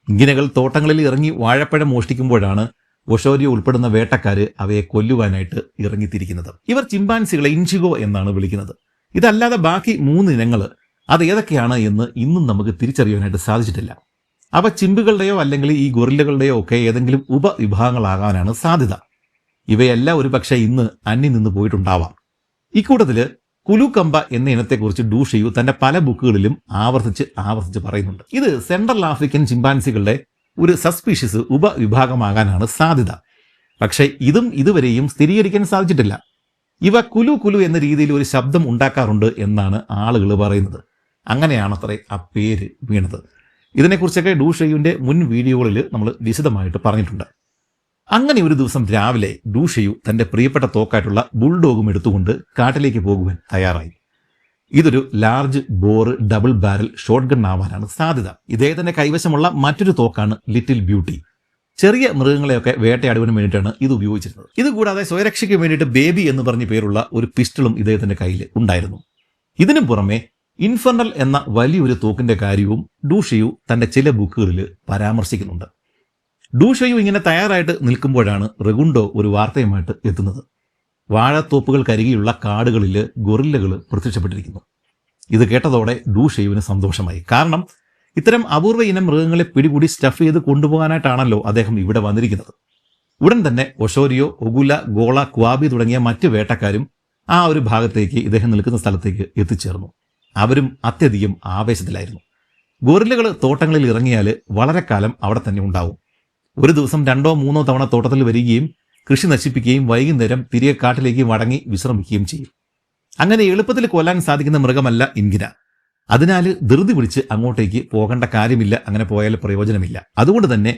ഇൻഗിനകൾ തോട്ടങ്ങളിൽ ഇറങ്ങി വാഴപ്പഴം മോഷ്ടിക്കുമ്പോഴാണ് ഒഷോരിയോ ഉൾപ്പെടുന്ന വേട്ടക്കാര് അവയെ കൊല്ലുവാനായിട്ട് ഇറങ്ങിത്തിരിക്കുന്നത്. ഇവർ ചിമ്പാൻസികളെ ഇൻഷിഗോ എന്നാണ് വിളിക്കുന്നത്. ഇതല്ലാതെ ബാക്കി 3 ഇനങ്ങൾ അത് ഏതൊക്കെയാണ് എന്ന് ഇന്നും നമുക്ക് തിരിച്ചറിയാനായിട്ട് സാധിച്ചിട്ടില്ല. അവ ചിമ്പുകളുടെയോ അല്ലെങ്കിൽ ഈ ഗൊറില്ലകളുടെയോ ഒക്കെ ഏതെങ്കിലും ഉപവിഭാഗങ്ങളാകാനാണ് സാധ്യത. ഇവയെല്ലാം ഒരു പക്ഷേ ഇന്ന് അന്യം നിന്ന് പോയിട്ടുണ്ടാവാം. ഇക്കൂട്ടത്തില് കുലുകമ്പ എന്ന ഇനത്തെക്കുറിച്ച് ഡൂഷയു തന്റെ പല ബുക്കുകളിലും ആവർത്തിച്ച് പറയുന്നുണ്ട്. ഇത് സെൻട്രൽ ആഫ്രിക്കൻ ചിമ്പാൻസികളുടെ ഒരു സസ്പീഷ്യസ് ഉപവിഭാഗമാകാനാണ് സാധ്യത. പക്ഷേ ഇതും ഇതുവരെയും സ്ഥിരീകരിക്കാൻ സാധിച്ചിട്ടില്ല. ഇവ കുലു കുലു എന്ന രീതിയിൽ ഒരു ശബ്ദം ഉണ്ടാക്കാറുണ്ട് എന്നാണ് ആളുകൾ പറയുന്നത്. അങ്ങനെയാണത്രേ ആ പേര് വീണത്. ഇതിനെക്കുറിച്ചൊക്കെ ഡൂഷയുവിന്റെ മുൻ വീഡിയോകളിൽ നമ്മൾ വിശദമായിട്ട് പറഞ്ഞിട്ടുണ്ട്. അങ്ങനെ ഒരു ദിവസം രാവിലെ ഡൂഷയു തന്റെ പ്രിയപ്പെട്ട തോക്കായിട്ടുള്ള ബുൾഡോഗും എടുത്തുകൊണ്ട് കാട്ടിലേക്ക് പോകുവാൻ തയ്യാറായി. ഇതൊരു large bore double barrel shotgun ആവാനാണ് സാധ്യത. ഇദ്ദേഹത്തിന്റെ കൈവശമുള്ള മറ്റൊരു തോക്കാണ് ലിറ്റിൽ ബ്യൂട്ടി. ചെറിയ മൃഗങ്ങളെയൊക്കെ വേട്ടയാടുവാൻ വേണ്ടിയിട്ടാണ് ഇത് ഉപയോഗിച്ചിരുന്നത്. ഇതുകൂടാതെ സ്വയരക്ഷയ്ക്ക് വേണ്ടിയിട്ട് ബേബി എന്ന് പറഞ്ഞ പേരുള്ള ഒരു പിസ്റ്റളും ഇദ്ദേഹത്തിന്റെ കയ്യിൽ ഉണ്ടായിരുന്നു. ഇതിനു പുറമെ ഇൻഫർണൽ എന്ന വലിയൊരു തോക്കിന്റെ കാര്യവും ഡൂഷയു തന്റെ ചില ബുക്കുകളിൽ പരാമർശിക്കുന്നുണ്ട്. ഡൂഷയു ഇങ്ങനെ തയ്യാറായിട്ട് നിൽക്കുമ്പോഴാണ് റെഗുണ്ടോ ഒരു വാർത്തയുമായിട്ട് എത്തുന്നത്. വാഴത്തോപ്പുകൾക്കരികെയുള്ള കാടുകളിൽ ഗൊറില്ലകൾ പ്രത്യക്ഷപ്പെട്ടിരിക്കുന്നു. ഇത് കേട്ടതോടെ ഡൂഷയുവിന് സന്തോഷമായി. കാരണം ഇത്തരം അപൂർവ ഇനം മൃഗങ്ങളെ പിടികൂടി സ്റ്റഫ് ചെയ്ത് കൊണ്ടുപോകാനായിട്ടാണല്ലോ അദ്ദേഹം ഇവിടെ വന്നിരിക്കുന്നത്. ഉടൻ തന്നെ ഒഷോരിയോ, ഒഗുല, ഗോള, ക്വാബി തുടങ്ങിയ മറ്റ് വേട്ടക്കാരും ആ ഒരു ഭാഗത്തേക്ക് ഇദ്ദേഹം നിൽക്കുന്ന സ്ഥലത്തേക്ക് എത്തിച്ചേർന്നു. അവരും അത്യധികം ആവേശത്തിലായിരുന്നു. ഗൊറില്ലകൾ തോട്ടങ്ങളിൽ ഇറങ്ങിയാൽ വളരെ കാലം അവിടെ തന്നെ ഉണ്ടാവും. ഒരു ദിവസം 2-3 തവണ തോട്ടത്തിൽ വരികയും കൃഷി നശിപ്പിക്കുകയും വൈകുന്നേരം തിരികെ കാട്ടിലേക്ക് മടങ്ങി വിശ്രമിക്കുകയും ചെയ്യും. അങ്ങനെ എളുപ്പത്തിൽ കൊല്ലാൻ സാധിക്കുന്ന മൃഗമല്ല ഇൻഗിന. അതിനാൽ ധൃതി പിടിച്ച് അങ്ങോട്ടേക്ക് പോകേണ്ട കാര്യമില്ല, അങ്ങനെ പോയാൽ പ്രയോജനമില്ല. അതുകൊണ്ട് തന്നെ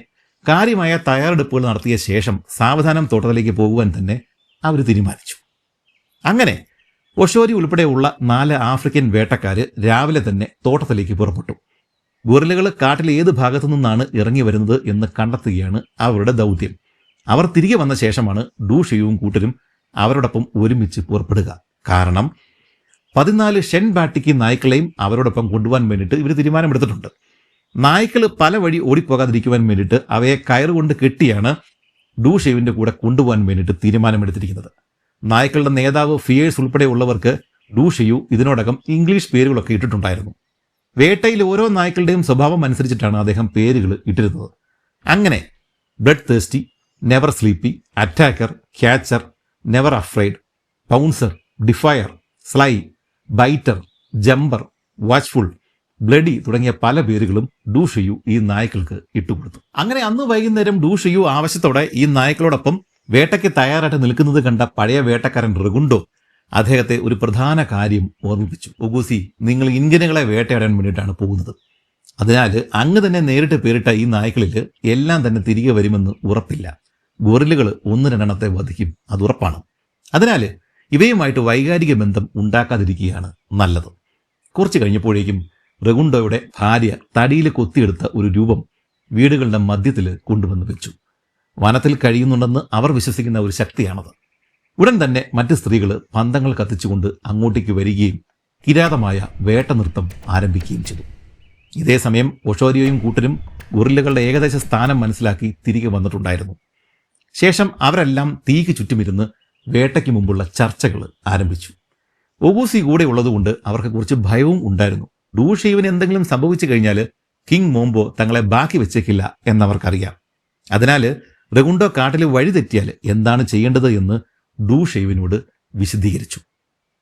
കാര്യമായ തയ്യാറെടുപ്പുകൾ നടത്തിയ ശേഷം സാവധാനം തോട്ടത്തിലേക്ക് പോകുവാൻ തന്നെ അവർ തീരുമാനിച്ചു. അങ്ങനെ ഒഷോരി ഉൾപ്പെടെയുള്ള 4 ആഫ്രിക്കൻ വേട്ടക്കാര് രാവിലെ തന്നെ തോട്ടത്തിലേക്ക് പുറപ്പെട്ടു. ഗൊറില്ലകൾ കാട്ടിലെ ഏത് ഭാഗത്തു നിന്നാണ് ഇറങ്ങി വരുന്നത് എന്ന് കണ്ടെത്തുകയാണ് അവരുടെ ദൗത്യം. അവർ തിരികെ വന്ന ശേഷമാണ് ഡൂഷിയും കൂട്ടരും അവരോടൊപ്പം ഒരുമിച്ച് പുറപ്പെടുക. കാരണം 14 ഷെൻബാട്ടിക്ക് നായ്ക്കളെയും അവരോടൊപ്പം കൊണ്ടുപോകാൻ വേണ്ടിയിട്ട് ഇവർ തീരുമാനമെടുത്തിട്ടുണ്ട്. നായ്ക്കൾ പല വഴി ഓടിപ്പോകാതിരിക്കുവാൻ വേണ്ടിയിട്ട് അവയെ കയറുകൊണ്ട് കെട്ടിയാണ് ഡൂഷേവിൻ്റെ കൂടെ കൊണ്ടുപോകാൻ വേണ്ടിയിട്ട് തീരുമാനമെടുത്തിരിക്കുന്നത്. നായ്ക്കളുടെ നേതാവ് ഫിയേഴ്സ് ഉൾപ്പെടെയുള്ളവർക്ക് ഡൂഷയു ഇതിനോടകം ഇംഗ്ലീഷ് പേരുകളൊക്കെ ഇട്ടിട്ടുണ്ടായിരുന്നു. വേട്ടയിൽ ഓരോ നായ്ക്കളുടെയും സ്വഭാവം അനുസരിച്ചിട്ടാണ് അദ്ദേഹം പേരുകൾ ഇട്ടിരുന്നത്. അങ്ങനെ bloodthirsty, never sleepy, attacker, catcher, never afraid, pouncer, defier, sly, biter, jumper, watchful, bloody തുടങ്ങിയ പല പേരുകളും ഡൂഷയു ഈ നായ്ക്കൾക്ക് ഇട്ടുകൊടുത്തു. അങ്ങനെ അന്ന് വൈകുന്നേരം ഡൂഷയു ആവശ്യത്തോടെ ഈ നായ്ക്കളോടൊപ്പം വേട്ടയ്ക്ക് തയ്യാറായിട്ട് നിൽക്കുന്നത് കണ്ട പഴയ വേട്ടക്കാരൻ റെഗുണ്ടോ അദ്ദേഹത്തെ ഒരു പ്രധാന കാര്യം ഓർമ്മിപ്പിച്ചു. ഒഗൂസി, നിങ്ങൾ ഇൻഗിനുകളെ വേട്ടയാടാൻ വേണ്ടിയിട്ടാണ് പോകുന്നത്. അതിനാൽ അങ്ങ് തന്നെ നേരിട്ട് പേരിട്ട ഈ നായ്ക്കളിൽ എല്ലാം തന്നെ തിരികെ വരുമെന്ന് ഉറപ്പില്ല. ഗൊറില്ലുകൾ 1-2 വധിക്കും, അത് ഉറപ്പാണ്. അതിനാൽ ഇവയുമായിട്ട് വൈകാരിക ബന്ധം ഉണ്ടാക്കാതിരിക്കുകയാണ് നല്ലത്. കുറച്ച് കഴിഞ്ഞപ്പോഴേക്കും റെഗുണ്ടോയുടെ ഭാര്യ തടിയിൽ കൊത്തിയെടുത്ത ഒരു രൂപം വീടുകളുടെ മധ്യത്തിൽ കൊണ്ടുവന്ന് വെച്ചു. വനത്തിൽ കഴിയുന്നുണ്ടെന്ന് അവർ വിശ്വസിക്കുന്ന ഒരു ശക്തിയാണത്. ഉടൻ തന്നെ മറ്റ് സ്ത്രീകൾ പന്തങ്ങൾ കത്തിച്ചുകൊണ്ട് അങ്ങോട്ടേക്ക് വരികയും കിരാതമായ വേട്ട നൃത്തം ആരംഭിക്കുകയും ചെയ്തു. ഇതേ സമയം ഒഷോരിയോയും കൂട്ടരും ഗൊറില്ലകളുടെ ഏകദേശ സ്ഥാനം മനസ്സിലാക്കി തിരികെ വന്നിട്ടുണ്ടായിരുന്നു. ശേഷം അവരെല്ലാം തീക്ക് ചുറ്റുമിരുന്ന് വേട്ടയ്ക്ക് മുമ്പുള്ള ചർച്ചകൾ ആരംഭിച്ചു. ഒഗൂസി കൂടെ ഉള്ളതുകൊണ്ട് അവർക്ക് കുറച്ച് ഭയവും ഉണ്ടായിരുന്നു. ഡൂഷീവിന് എന്തെങ്കിലും സംഭവിച്ചു കഴിഞ്ഞാൽ കിങ് മോംബോ തങ്ങളെ ബാക്കി വെച്ചേക്കില്ല എന്നവർക്കറിയാം. അതിനാൽ റെഗുണ്ടോ കാട്ടിൽ വഴി തെറ്റിയാൽ എന്താണ് ചെയ്യേണ്ടത് എന്ന് ഡൂഷേവിനോട് വിശദീകരിച്ചു.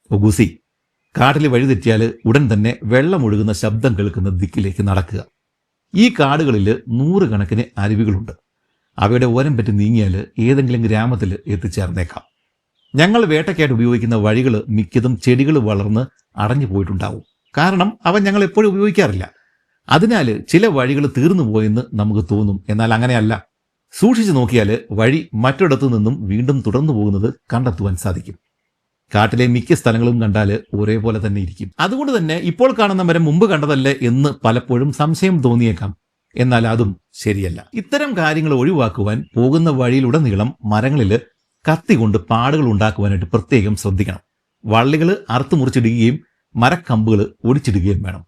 ഒഗൂസി, കാട്ടിൽ വഴി തെറ്റിയാൽ ഉടൻ തന്നെ വെള്ളമൊഴുകുന്ന ശബ്ദം കേൾക്കുന്ന ദിക്കിലേക്ക് നടക്കുക. ഈ കാടുകളിൽ 100 കണക്കിന് അരുവികളുണ്ട്. അവയുടെ ഓരം പറ്റി നീങ്ങിയാൽ ഏതെങ്കിലും ഗ്രാമത്തിൽ എത്തിച്ചേർന്നേക്കാം. ഞങ്ങൾ വേട്ടയ്ക്കായിട്ട് ഉപയോഗിക്കുന്ന വഴികൾ മിക്കതും ചെടികൾ വളർന്ന് അടഞ്ഞു പോയിട്ടുണ്ടാവും. കാരണം അവ ഞങ്ങൾ എപ്പോഴും ഉപയോഗിക്കാറില്ല. അതിനാൽ ചില വഴികൾ തീർന്നു പോയെന്ന് നമുക്ക് തോന്നും. എന്നാൽ അങ്ങനെയല്ല. സൂക്ഷിച്ചു നോക്കിയാൽ വഴി മറ്റൊരിടത്തു നിന്നും വീണ്ടും തുടർന്നു പോകുന്നത് കണ്ടെത്തുവാൻ സാധിക്കും. കാട്ടിലെ മിക്ക സ്ഥലങ്ങളും കണ്ടാൽ ഒരേപോലെ തന്നെ ഇരിക്കും. അതുകൊണ്ട് തന്നെ ഇപ്പോൾ കാണുന്ന മരം മുമ്പ് കണ്ടതല്ലേ എന്ന് പലപ്പോഴും സംശയം തോന്നിയേക്കാം. എന്നാൽ അതും ശരിയല്ല. ഇത്തരം കാര്യങ്ങൾ ഒഴിവാക്കുവാൻ പോകുന്ന വഴിയിലുടനീളം മരങ്ങളിൽ കത്തി കൊണ്ട് പാടുകൾ ഉണ്ടാക്കുവാനായിട്ട് പ്രത്യേകം ശ്രദ്ധിക്കണം. വള്ളികൾ അറുത്തു മുറിച്ചിടുകയും മരക്കമ്പുകൾ ഒടിച്ചിടുകയും വേണം.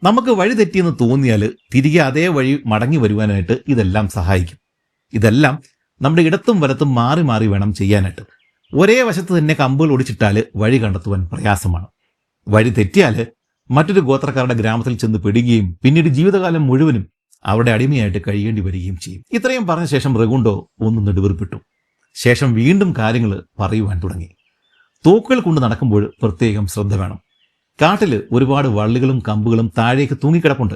നമുക്ക് വഴി തെറ്റിയെന്ന് തോന്നിയാൽ തിരികെ അതേ വഴി മടങ്ങി വരുവാനായിട്ട് ഇതെല്ലാം സഹായിക്കും. ഇതെല്ലാം നമ്മുടെ ഇടത്തും വലത്തും മാറി മാറി വേണം ചെയ്യാനായിട്ട്. ഒരേ വശത്ത് തന്നെ കമ്പുകൾ ഒടിച്ചിട്ടാൽ വഴി കണ്ടെത്തുവാൻ പ്രയാസമാണ്. വഴി തെറ്റിയാൽ മറ്റൊരു ഗോത്രക്കാരുടെ ഗ്രാമത്തിൽ ചെന്ന് പെടുകയും പിന്നീട് ജീവിതകാലം മുഴുവനും അവരുടെ അടിമയായിട്ട് കഴിയേണ്ടി വരികയും ചെയ്യും. ഇത്രയും പറഞ്ഞ ശേഷം റെഗുണ്ടോ ഒന്ന് നെടുവീർപ്പിട്ടു. ശേഷം വീണ്ടും കാര്യങ്ങൾ പറയുവാൻ തുടങ്ങി. തോക്കുകൾ കൊണ്ട് നടക്കുമ്പോൾ പ്രത്യേകം ശ്രദ്ധ വേണം. കാട്ടിൽ ഒരുപാട് വള്ളികളും കമ്പുകളും താഴേക്ക് തൂങ്ങിക്കിടപ്പുണ്ട്.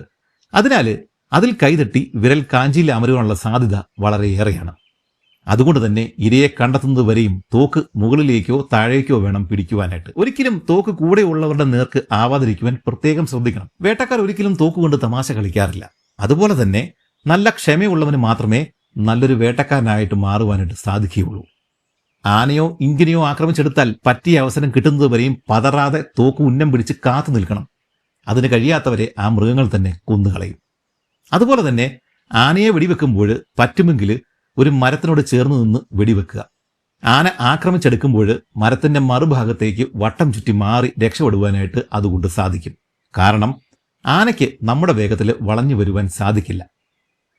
അതിനാൽ അതിൽ കൈതട്ടി വിരൽ കാഞ്ചിയിൽ അമരുവാനുള്ള സാധ്യത വളരെയേറെയാണ്. അതുകൊണ്ട് തന്നെ ഇരയെ കണ്ടെത്തുന്നത് വരെയും തോക്ക് മുകളിലേക്കോ താഴേക്കോ വേണം പിടിക്കുവാനായിട്ട്. ഒരിക്കലും തോക്ക് കൂടെയുള്ളവരുടെ നേർക്ക് ആവാതിരിക്കുവാൻ പ്രത്യേകം ശ്രദ്ധിക്കണം. വേട്ടക്കാർ ഒരിക്കലും തോക്കുകൊണ്ട് തമാശ കളിക്കാറില്ല. അതുപോലെ തന്നെ നല്ല ക്ഷമയുള്ളവന് മാത്രമേ നല്ലൊരു വേട്ടക്കാരനായിട്ട് മാറുവാനായിട്ട് സാധിക്കുകയുള്ളൂ. ആനയോ ഇങ്കിനെയോ ആക്രമിച്ചെടുത്താൽ പറ്റിയ അവസരം കിട്ടുന്നത് വരെയും പതറാതെ തോക്ക് ഉന്നം പിടിച്ച് കാത്തു നിൽക്കണം. അതിന് കഴിയാത്തവരെ ആ മൃഗങ്ങൾ തന്നെ കൊന്നുകളയും. അതുപോലെ തന്നെ ആനയെ വെടിവെക്കുമ്പോൾ പറ്റുമെങ്കിൽ ഒരു മരത്തിനോട് ചേർന്ന് നിന്ന് വെടിവെക്കുക. ആന ആക്രമിച്ചെടുക്കുമ്പോൾ മരത്തിന്റെ മറുഭാഗത്തേക്ക് വട്ടം ചുറ്റി മാറി രക്ഷപ്പെടുവാനായിട്ട് അതുകൊണ്ട് സാധിക്കും. കാരണം ആനയ്ക്ക് നമ്മുടെ വേഗത്തിൽ വളഞ്ഞു വരുവാൻ സാധിക്കില്ല.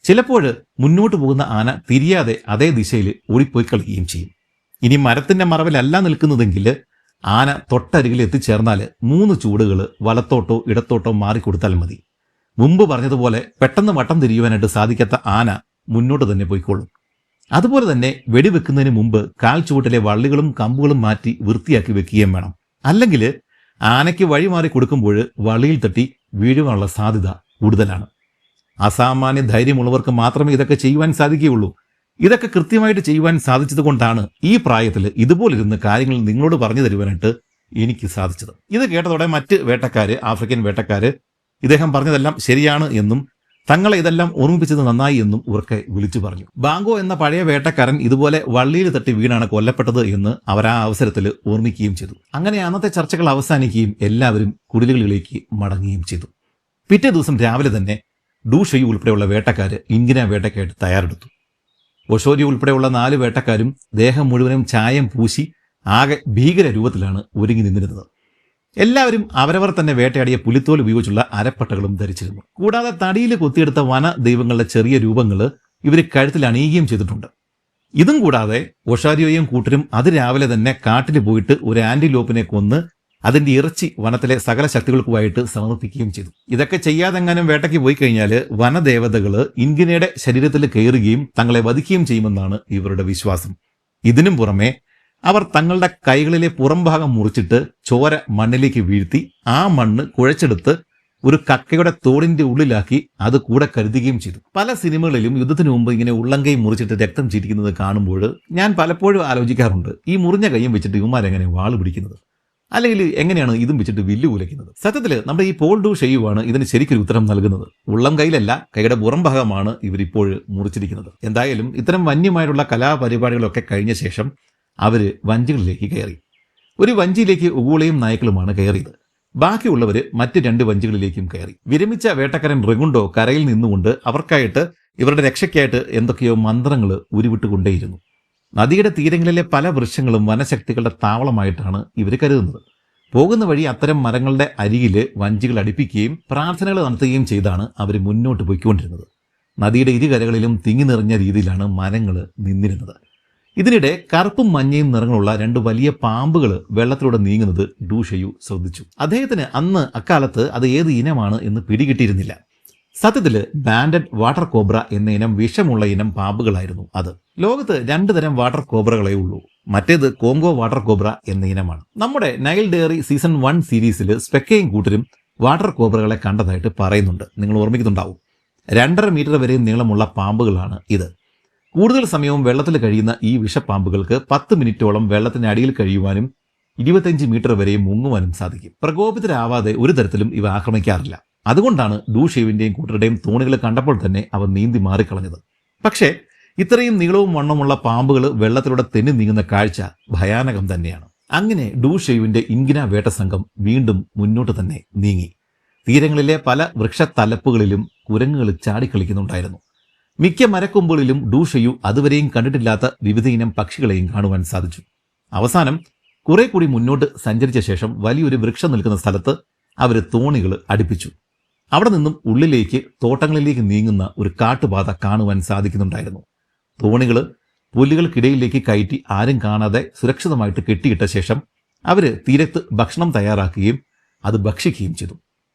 ചിലപ്പോൾ മുന്നോട്ട് പോകുന്ന ആന തിരിയാതെ അതേ ദിശയിൽ ഓടിപ്പോയി കളിക്കുകയും ചെയ്യും. ഇനി മരത്തിന്റെ മറവിലല്ല നിൽക്കുന്നതെങ്കിൽ ആന തൊട്ടരികിൽ എത്തിച്ചേർന്നാൽ 3 ചൂടുകൾ വലത്തോട്ടോ ഇടത്തോട്ടോ മാറിക്കൊടുത്താൽ മതി. മുമ്പ് പറഞ്ഞതുപോലെ പെട്ടെന്ന് വട്ടം തിരിയുവാനായിട്ട് സാധിക്കാത്ത ആന മുന്നോട്ട് തന്നെ പോയിക്കോളും. അതുപോലെ തന്നെ വെടിവെക്കുന്നതിന് മുമ്പ് കാൽ ചുവട്ടിലെ വള്ളികളും കമ്പുകളും മാറ്റി വൃത്തിയാക്കി വെക്കുകയും വേണം. അല്ലെങ്കിൽ ആനയ്ക്ക് വഴി മാറി കൊടുക്കുമ്പോൾ വള്ളിയിൽ തട്ടി വീഴുവാനുള്ള സാധ്യത കൂടുതലാണ്. അസാമാന്യ ധൈര്യമുള്ളവർക്ക് മാത്രമേ ഇതൊക്കെ ചെയ്യുവാൻ സാധിക്കുകയുള്ളൂ. ഇതൊക്കെ കൃത്യമായിട്ട് ചെയ്യുവാൻ സാധിച്ചതുകൊണ്ടാണ് ഈ പ്രായത്തിൽ ഇതുപോലിരുന്ന് കാര്യങ്ങൾ നിങ്ങളോട് പറഞ്ഞു തരുവാനായിട്ട് എനിക്ക് സാധിച്ചത്. ഇത് കേട്ടതോടെ മറ്റ് വേട്ടക്കാര്, ആഫ്രിക്കൻ വേട്ടക്കാര് ഇദ്ദേഹം പറഞ്ഞതെല്ലാം ശരിയാണ് എന്നും തങ്ങളെ ഇതെല്ലാം ഓർമ്മിപ്പിച്ചത് നന്നായി എന്നും ഉറക്കെ വിളിച്ചു പറഞ്ഞു. ബാങ്കോ എന്ന പഴയ വേട്ടക്കാരൻ ഇതുപോലെ വള്ളിയിൽ തട്ടി വീണാണ് കൊല്ലപ്പെട്ടത് എന്ന് അവർ ആ അവസരത്തിൽ ഓർമ്മിക്കുകയും ചെയ്തു. അങ്ങനെ അന്നത്തെ ചർച്ചകൾ അവസാനിക്കുകയും എല്ലാവരും കുടിലുകളിലേക്ക് മടങ്ങുകയും ചെയ്തു. പിറ്റേ ദിവസം രാവിലെ തന്നെ ഡു ഷെയു ഉൾപ്പെടെയുള്ള വേട്ടക്കാര് ഇൻഗിന വേട്ടയ്ക്കായിട്ട് തയ്യാറെടുത്തു. ഒഷോരി ഉൾപ്പെടെയുള്ള 4 വേട്ടക്കാരും ദേഹം മുഴുവനും ചായം പൂശി ആകെ ഭീകര രൂപത്തിലാണ് ഒരുങ്ങി നിന്നിരുന്നത്. എല്ലാവരും അവരവർ തന്നെ വേട്ടയാടിയ പുലിത്തോൽ ഉപയോഗിച്ചുള്ള അരപ്പട്ടകളും ധരിച്ചിരുന്നു. കൂടാതെ തടിയിൽ കൊത്തിയെടുത്ത വന ദൈവങ്ങളുടെ ചെറിയ രൂപങ്ങൾ ഇവർ കഴുത്തിൽ അണിയുകയും ചെയ്തിട്ടുണ്ട്. ഇതും കൂടാതെ ഒഷാരിയോയും കൂട്ടരും അതിരാവിലെ തന്നെ കാട്ടിൽ പോയിട്ട് ഒരു ആന്റിലോപ്പിനെ കൊന്ന് അതിന്റെ ഇറച്ചി വനത്തിലെ സകല ശക്തികൾക്കുമായിട്ട് സമർപ്പിക്കുകയും ചെയ്തു. ഇതൊക്കെ ചെയ്യാതെങ്ങാനും വേട്ടയ്ക്ക് പോയി കഴിഞ്ഞാൽ വനദേവതകള് ഇൻഗിനയുടെ ശരീരത്തിൽ കയറുകയും തങ്ങളെ വധിക്കുകയും ചെയ്യുമെന്നാണ് ഇവരുടെ വിശ്വാസം. ഇതിനും പുറമെ അവർ തങ്ങളുടെ കൈകളിലെ പുറംഭാഗം മുറിച്ചിട്ട് ചോര മണ്ണിലേക്ക് വീഴ്ത്തി ആ മണ്ണ് കുഴച്ചെടുത്ത് ഒരു കക്കയുടെ തോടിന്റെ ഉള്ളിലാക്കി അത് കൂടെ കരുതുകയും ചെയ്തു. പല സിനിമകളിലും യുദ്ധത്തിന് മുമ്പ് ഇങ്ങനെ ഉള്ളംകൈ മുറിച്ചിട്ട് രക്തം ചീറ്റിക്കുന്നത് കാണുമ്പോൾ ഞാൻ പലപ്പോഴും ആലോചിക്കാറുണ്ട്, ഈ മുറിഞ്ഞ കൈയും വെച്ചിട്ട് ഇവന്മാരെങ്ങനെ വാള് പിടിക്കുന്നത്, അല്ലെങ്കിൽ എങ്ങനെയാണ് ഇതും വെച്ചിട്ട് വില്ല് കുലയ്ക്കുന്നത്. സത്യത്തിൽ നമ്മുടെ ഈ പോൾ ഡു ഷെയുവാണ് ഇതിന് ശരിക്കൊരു ഉത്തരം നൽകുന്നത്. ഉള്ളം കൈയിലല്ല, കൈയുടെ പുറം ഭാഗമാണ് ഇവരിപ്പോൾ മുറിച്ചിരിക്കുന്നത്. എന്തായാലും ഇത്തരം വന്യമായിട്ടുള്ള കലാപരിപാടികളൊക്കെ കഴിഞ്ഞ ശേഷം അവര് വഞ്ചികളിലേക്ക് കയറി. ഒരു വഞ്ചിയിലേക്ക് ഉഗൂളയും നായ്ക്കളുമാണ് കയറിയത്. ബാക്കിയുള്ളവര് മറ്റ് 2 വഞ്ചികളിലേക്കും കയറി. വിരമിച്ച വേട്ടക്കാരൻ റെഗുണ്ടോ കരയിൽ നിന്നുകൊണ്ട് അവർക്കായിട്ട് ഇവരുടെ രക്ഷയ്ക്കായിട്ട് എന്തൊക്കെയോ മന്ത്രങ്ങൾ ഉരുവിട്ടുകൊണ്ടേയിരുന്നു. നദിയുടെ തീരങ്ങളിലെ പല വൃക്ഷങ്ങളും വനശക്തികളുടെ താവളമായിട്ടാണ് ഇവർ കരുതുന്നത്. പോകുന്ന വഴി അത്തരം മരങ്ങളുടെ അരികില് വഞ്ചികൾ അടുപ്പിക്കുകയും പ്രാർത്ഥനകൾ നടത്തുകയും ചെയ്താണ് അവർ മുന്നോട്ട് പോയിക്കൊണ്ടിരുന്നത്. നദിയുടെ ഇരുകരകളിലും തിങ്ങി നിറഞ്ഞ രീതിയിലാണ് മരങ്ങൾ നിന്നിരുന്നത്. ഇതിനിടെ കറുപ്പും മഞ്ഞയും നിറങ്ങളുള്ള 2 വലിയ പാമ്പുകൾ വെള്ളത്തിലൂടെ നീങ്ങുന്നത് ഡു ഷെയു ശ്രദ്ധിച്ചു. അദ്ദേഹത്തിന് അന്ന് അക്കാലത്ത് അത് ഏത് ഇനമാണ് എന്ന് പിടികിട്ടിയിരുന്നില്ല. സത്യത്തിൽ ബാൻഡഡ് വാട്ടർ കോബ്ര എന്ന ഇനം വിഷമുള്ള ഇനം പാമ്പുകളായിരുന്നു അത്. ലോകത്ത് 2 തരം വാട്ടർ കോബ്രകളേ ഉള്ളൂ. മറ്റേത് കോങ്കോ വാട്ടർ കോബ്ര എന്ന ഇനമാണ്. നമ്മുടെ നൈൽ ഡയറി സീസൺ 1 സീരീസിൽ സ്പെക്കയും കൂട്ടരും വാട്ടർ കോബ്രകളെ കണ്ടതായിട്ട് പറയുന്നുണ്ട്. നിങ്ങൾ ഓർമ്മിക്കുന്നുണ്ടാവും. 2.5 മീറ്റർ വരെ നീളമുള്ള പാമ്പുകളാണ് ഇത്. കൂടുതൽ സമയവും വെള്ളത്തിൽ കഴിയുന്ന ഈ വിഷപ്പാമ്പുകൾക്ക് 10 മിനിറ്റോളം വെള്ളത്തിനടിയിൽ കഴിയുവാനും 25 മീറ്റർ വരെയും മുങ്ങുവാനും സാധിക്കും. പ്രകോപിതരാവാതെ ഒരു തരത്തിലും ഇവ ആക്രമിക്കാറില്ല. അതുകൊണ്ടാണ് ഡു ഷെയുവിന്റെയും കൂട്ടരുടെയും തോണികൾ കണ്ടപ്പോൾ തന്നെ അവ നീന്തി മാറിക്കളഞ്ഞത്. പക്ഷേ ഇത്രയും നീളവും വണ്ണമുള്ള പാമ്പുകൾ വെള്ളത്തിലൂടെ തെന്നി നീങ്ങുന്ന കാഴ്ച ഭയാനകം തന്നെയാണ്. അങ്ങനെ ഡു ഷെയുവിന്റെ ഇൻഗിന വേട്ട സംഘം വീണ്ടും മുന്നോട്ട് തന്നെ നീങ്ങി. തീരങ്ങളിലെ പല വൃക്ഷത്തലപ്പുകളിലും കുരങ്ങുകൾ ചാടിക്കളിക്കുന്നുണ്ടായിരുന്നു. മിക്ക മരക്കൊമ്പുകളിലും ഡു ഷെയു അതുവരെയും കണ്ടിട്ടില്ലാത്ത വിവിധ ഇനം പക്ഷികളെയും കാണുവാൻ സാധിച്ചു. അവസാനം കുറെ കൂടി മുന്നോട്ട് സഞ്ചരിച്ച ശേഷം വലിയൊരു വൃക്ഷം നിൽക്കുന്ന സ്ഥലത്ത് അവർ തോണികൾ അടുപ്പിച്ചു. അവിടെ നിന്നും ഉള്ളിലേക്ക് തോട്ടങ്ങളിലേക്ക് നീങ്ങുന്ന ഒരു കാട്ടുപാത കാണുവാൻ സാധിക്കുന്നുണ്ടായിരുന്നു. തോണികൾ പുല്ലുകൾക്കിടയിലേക്ക് കയറ്റി ആരും കാണാതെ സുരക്ഷിതമായിട്ട് കെട്ടിയിട്ട ശേഷം അവർ തീരത്ത് ഭക്ഷണം തയ്യാറാക്കുകയും അത് ഭക്ഷിക്കുകയും ചെയ്തു.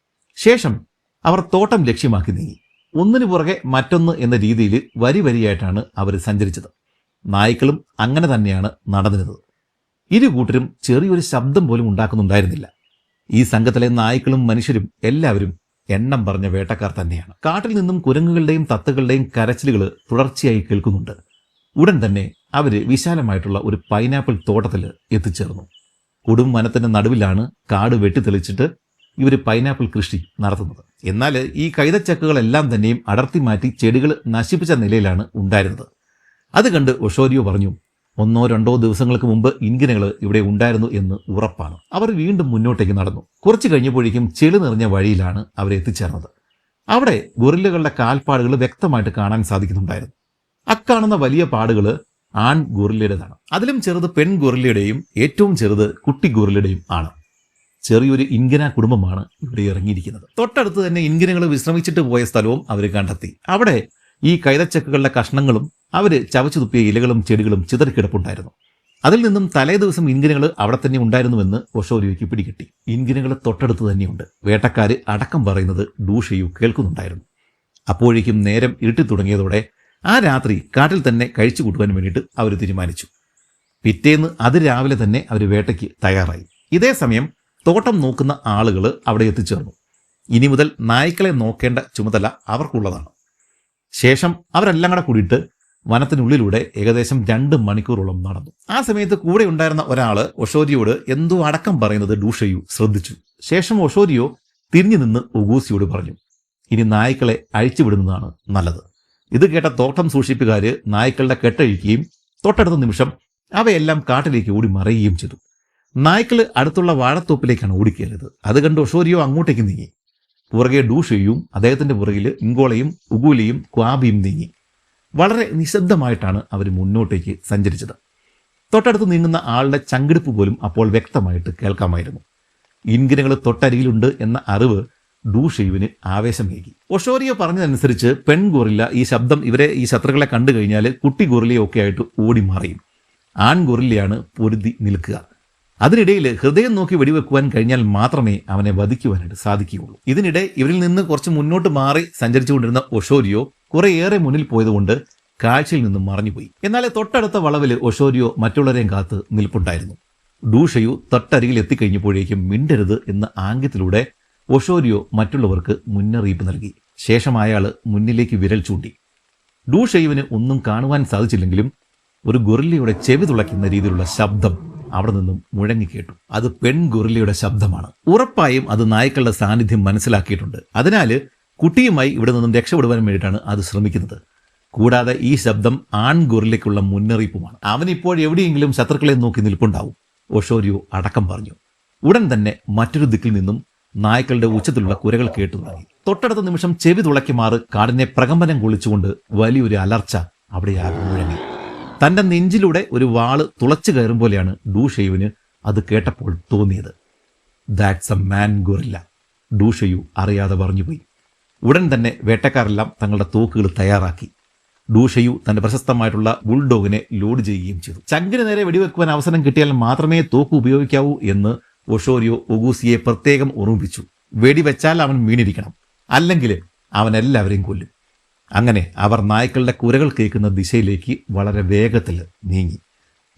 ശേഷം അവർ തോട്ടം ലക്ഷ്യമാക്കി നീങ്ങി. ഒന്നിനു പുറകെ മറ്റൊന്ന് എന്ന രീതിയിൽ വരിയായിട്ടാണ് അവർ സഞ്ചരിച്ചത്. നായ്ക്കളും അങ്ങനെ തന്നെയാണ് നടന്നിരുന്നത്. ഇരു കൂട്ടരും ചെറിയൊരു ശബ്ദം പോലും ഉണ്ടാക്കുന്നുണ്ടായിരുന്നില്ല. ഈ സംഘത്തിലെ നായ്ക്കളും മനുഷ്യരും എല്ലാവരും എണ്ണം പറഞ്ഞ വേട്ടക്കാർ തന്നെയാണ്. കാട്ടിൽ നിന്നും കുരങ്ങുകളുടെയും തത്തകളുടെയും കരച്ചിലുകൾ തുടർച്ചയായി കേൾക്കുന്നുണ്ട്. ഉടൻ തന്നെ അവർ വിശാലമായിട്ടുള്ള ഒരു പൈനാപ്പിൾ തോട്ടത്തിൽ എത്തിച്ചേർന്നു. കൊടും വനത്തിന്റെ നടുവിലാണ് കാട് വെട്ടിത്തെളിച്ചിട്ട് ഇവർ പൈനാപ്പിൾ കൃഷി നടത്തുന്നത്. എന്നാൽ ഈ കൈതച്ചക്കുകളെല്ലാം തന്നെയും അടർത്തി മാറ്റി ചെടികൾ നശിപ്പിച്ച നിലയിലാണ് ഉണ്ടായിരുന്നത്. അത് കണ്ട് ഒഷോരിയോ പറഞ്ഞു, 1-2 ദിവസങ്ങൾക്ക് മുമ്പ് ഇൻഗിനകൾ ഇവിടെ ഉണ്ടായിരുന്നു എന്ന് ഉറപ്പാണ്. അവർ വീണ്ടും മുന്നോട്ടേക്ക് നടന്നു. കുറച്ചു കഴിഞ്ഞപ്പോഴേക്കും ചെളി നിറഞ്ഞ വഴിയിലാണ് അവർ എത്തിച്ചേർന്നത്. അവിടെ ഗൊറില്ലകളുടെ കാൽപ്പാടുകൾ വ്യക്തമായിട്ട് കാണാൻ സാധിക്കുന്നുണ്ടായിരുന്നു. അക്കാണുന്ന വലിയ പാടുകൾ ആൺ ഗൊറില്ലയുടേതാണ്. അതിലും ചെറുത് പെൺ ഗൊറില്ലയുടെയും ഏറ്റവും ചെറുത് കുട്ടി ഗൊറില്ലയുടെയും ആണ്. ചെറിയൊരു ഇൻഗിന കുടുംബമാണ് ഇവിടെ ഇറങ്ങിയിരിക്കുന്നത്. തൊട്ടടുത്ത് തന്നെ ഇൻഗിനകൾ വിശ്രമിച്ചിട്ട് പോയ സ്ഥലവും അവർ കണ്ടെത്തി. അവിടെ ഈ കൈതച്ചക്കുകളുടെ കഷ്ണങ്ങളും അവർ ചവച്ചു തുപ്പിയ ഇലകളും ചെടികളും ചിതറിക്കിടപ്പുണ്ടായിരുന്നു. അതിൽ നിന്നും തലേ ദിവസം ഇൻഗിനകൾ അവിടെ തന്നെ ഉണ്ടായിരുന്നുവെന്ന് ഒഷോരിയോയ്ക്ക് പിടികിട്ടി. ഇൻഗിനകൾ തൊട്ടടുത്ത് തന്നെയുണ്ട്. വേട്ടക്കാര് അടക്കം പറയുന്നത് ഡു ഷെയു കേൾക്കുന്നുണ്ടായിരുന്നു. അപ്പോഴേക്കും നേരം ഇരുട്ടി തുടങ്ങിയതോടെ ആ രാത്രി കാട്ടിൽ തന്നെ കഴിച്ചു കൂട്ടുവാൻ വേണ്ടിയിട്ട് അവർ തീരുമാനിച്ചു. പിറ്റേന്ന് അതിരാവിലെ തന്നെ അവർ വേട്ടയ്ക്ക് തയ്യാറായി. ഇതേ സമയം തോട്ടം നോക്കുന്ന ആളുകൾ അവിടെ എത്തിച്ചേർന്നു. ഇനി മുതൽ നായ്ക്കളെ നോക്കേണ്ട ചുമതല അവർക്കുള്ളതാണ്. ശേഷം അവരെല്ലാം കൂടെ കൂടിയിട്ട് വനത്തിനുള്ളിലൂടെ ഏകദേശം 2 മണിക്കൂറോളം നടന്നു. ആ സമയത്ത് കൂടെ ഉണ്ടായിരുന്ന ഒരാള് ഒഷോരിയോട് എന്തോ അടക്കം പറയുന്നത് ഡൂഷയു ശ്രദ്ധിച്ചു. ശേഷം ഒഷോരിയോ തിരിഞ്ഞു നിന്ന് ഒഗൂസിയോട് പറഞ്ഞു, ഇനി നായ്ക്കളെ അഴിച്ചുവിടുന്നതാണ് നല്ലത്. ഇത് കേട്ട തോട്ടം സൂക്ഷിപ്പുകാര് നായ്ക്കളുടെ കെട്ടഴിക്കുകയും തൊട്ടടുത്ത നിമിഷം അവയെല്ലാം കാട്ടിലേക്ക് ഓടി മറയുകയും ചെയ്തു. നായ്ക്കള് അടുത്തുള്ള വാഴത്തോപ്പിലേക്കാണ് ഓടിക്കയറിയത്. അത് കണ്ട് ഒഷോരിയോ അങ്ങോട്ടേക്ക് നീങ്ങി. പുറകെ ഡൂഷയും അദ്ദേഹത്തിന്റെ പുറകിൽ ഇങ്കോളയും ഉഗൂലിയും ക്വാബിയും നീങ്ങി. വളരെ നിശബ്ദമായിട്ടാണ് അവർ മുന്നോട്ടേക്ക് സഞ്ചരിച്ചത്. തൊട്ടടുത്ത് നീങ്ങുന്ന ആളുടെ ചങ്കിടിപ്പ് പോലും അപ്പോൾ വ്യക്തമായിട്ട് കേൾക്കാമായിരുന്നു. ഇൻഗിനുകൾ തൊട്ടരികിലുണ്ട് എന്ന അറിവ് ഡൂഷയുവിന് ആവേശമേകി. ഒഷോരിയോ പറഞ്ഞതനുസരിച്ച് പെൺ ഗൊറില്ല ഈ ശബ്ദം ഈ ശത്രുക്കളെ കണ്ടു കഴിഞ്ഞാൽ കുട്ടി ഗൊറില്ലയൊക്കെ ആയിട്ട് ഓടി മറയും. ആൺ ഗൊറില്ലയാണ് പൊരുതി നിൽക്കുക. അതിനിടയിൽ ഹൃദയം നോക്കി വെടിവെക്കുവാൻ കഴിഞ്ഞാൽ മാത്രമേ അവനെ വധിക്കുവാനായിട്ട് സാധിക്കുകയുള്ളൂ. ഇതിനിടെ ഇവരിൽ നിന്ന് കുറച്ച് മുന്നോട്ട് മാറി സഞ്ചരിച്ചുകൊണ്ടിരുന്ന ഒഷോരിയോ കുറേയേറെ മുന്നിൽ പോയതുകൊണ്ട് കാഴ്ചയിൽ നിന്നും മറഞ്ഞുപോയി. എന്നാൽ തൊട്ടടുത്ത വളവിൽ ഒഷോരിയോ മറ്റുള്ളവരെയും കാത്ത് നിൽപ്പുണ്ടായിരുന്നു. ഡൂഷയു തൊട്ടരികിൽ എത്തിക്കഴിഞ്ഞപ്പോഴേക്കും മിണ്ടരുത് എന്ന ആംഗ്യത്തിലൂടെ ഒഷോരിയോ മറ്റുള്ളവർക്ക് മുന്നറിയിപ്പ് നൽകി. ശേഷം അയാൾ മുന്നിലേക്ക് വിരൽ ചൂണ്ടി. ഡൂഷയുവിന് ഒന്നും കാണുവാൻ സാധിച്ചില്ലെങ്കിലും ഒരു ഗൊറില്ലയുടെ ചെവി തുളയ്ക്കുന്ന രീതിയിലുള്ള ശബ്ദം അവിടെ നിന്നും മുഴങ്ങിക്കേട്ടു. അത് പെൺ ഗൊറില്ലയുടെ ശബ്ദമാണ്. ഉറപ്പായും അത് നായ്ക്കളുടെ സാന്നിധ്യം മനസ്സിലാക്കിയിട്ടുണ്ട്. അതിനാൽ കുട്ടിയുമായി ഇവിടെ നിന്നും രക്ഷപ്പെടുവാൻ വേണ്ടിയിട്ടാണ് അത് ശ്രമിക്കുന്നത്. കൂടാതെ ഈ ശബ്ദം ആൺ ഗൊറില്ലയ്ക്കുള്ള മുന്നറിയിപ്പുമാണ്. അവനിപ്പോൾ എവിടെയെങ്കിലും ശത്രുക്കളെ നോക്കി നിൽപ്പുണ്ടാവും, ഒഷോരിയോ അടക്കം പറഞ്ഞു. ഉടൻ തന്നെ മറ്റൊരു ദിക്കിൽ നിന്നും നായ്ക്കളുടെ ഉച്ചത്തിലുള്ള കുരകൾ കേട്ടു തുടങ്ങി. തൊട്ടടുത്ത നിമിഷം ചെവി തുളയ്ക്കുമാറ് കാടിനെ പ്രകമ്പനം കൊള്ളിച്ചുകൊണ്ട് വലിയൊരു അലർച്ച അവിടെ മുഴങ്ങി. തന്റെ നെഞ്ചിലൂടെ ഒരു വാള് തുളച്ചു കയറും പോലെയാണ് ഡൂഷയുവിന് അത് കേട്ടപ്പോൾ തോന്നിയത്. ദാറ്റ്സ് എ മാൻ ഗൊറില്ല, ഡൂഷയു അറിയാതെ പറഞ്ഞുപോയി. ഉടൻ തന്നെ വേട്ടക്കാരെല്ലാം തങ്ങളുടെ തോക്കുകൾ തയ്യാറാക്കി. ഡൂഷയു തന്റെ പ്രശസ്തമായിട്ടുള്ള ബുൾഡോഗിനെ ലോഡ് ചെയ്യുകയും ചെയ്തു. ചങ്കിന് നേരെ വെടിവെക്കുവാൻ അവസരം കിട്ടിയാൽ മാത്രമേ തോക്ക് ഉപയോഗിക്കാവൂ എന്ന് ഒഷോരിയോ ഒഗൂസിയെ പ്രത്യേകം ഓർമ്മിപ്പിച്ചു. വെടിവെച്ചാൽ അവൻ വീണിരിക്കണം, അല്ലെങ്കിൽ അവൻ എല്ലാവരെയും കൊല്ലും. അങ്ങനെ അവർ നായ്ക്കളുടെ കുരകൾ കേൾക്കുന്ന ദിശയിലേക്ക് വളരെ വേഗത്തിൽ നീങ്ങി.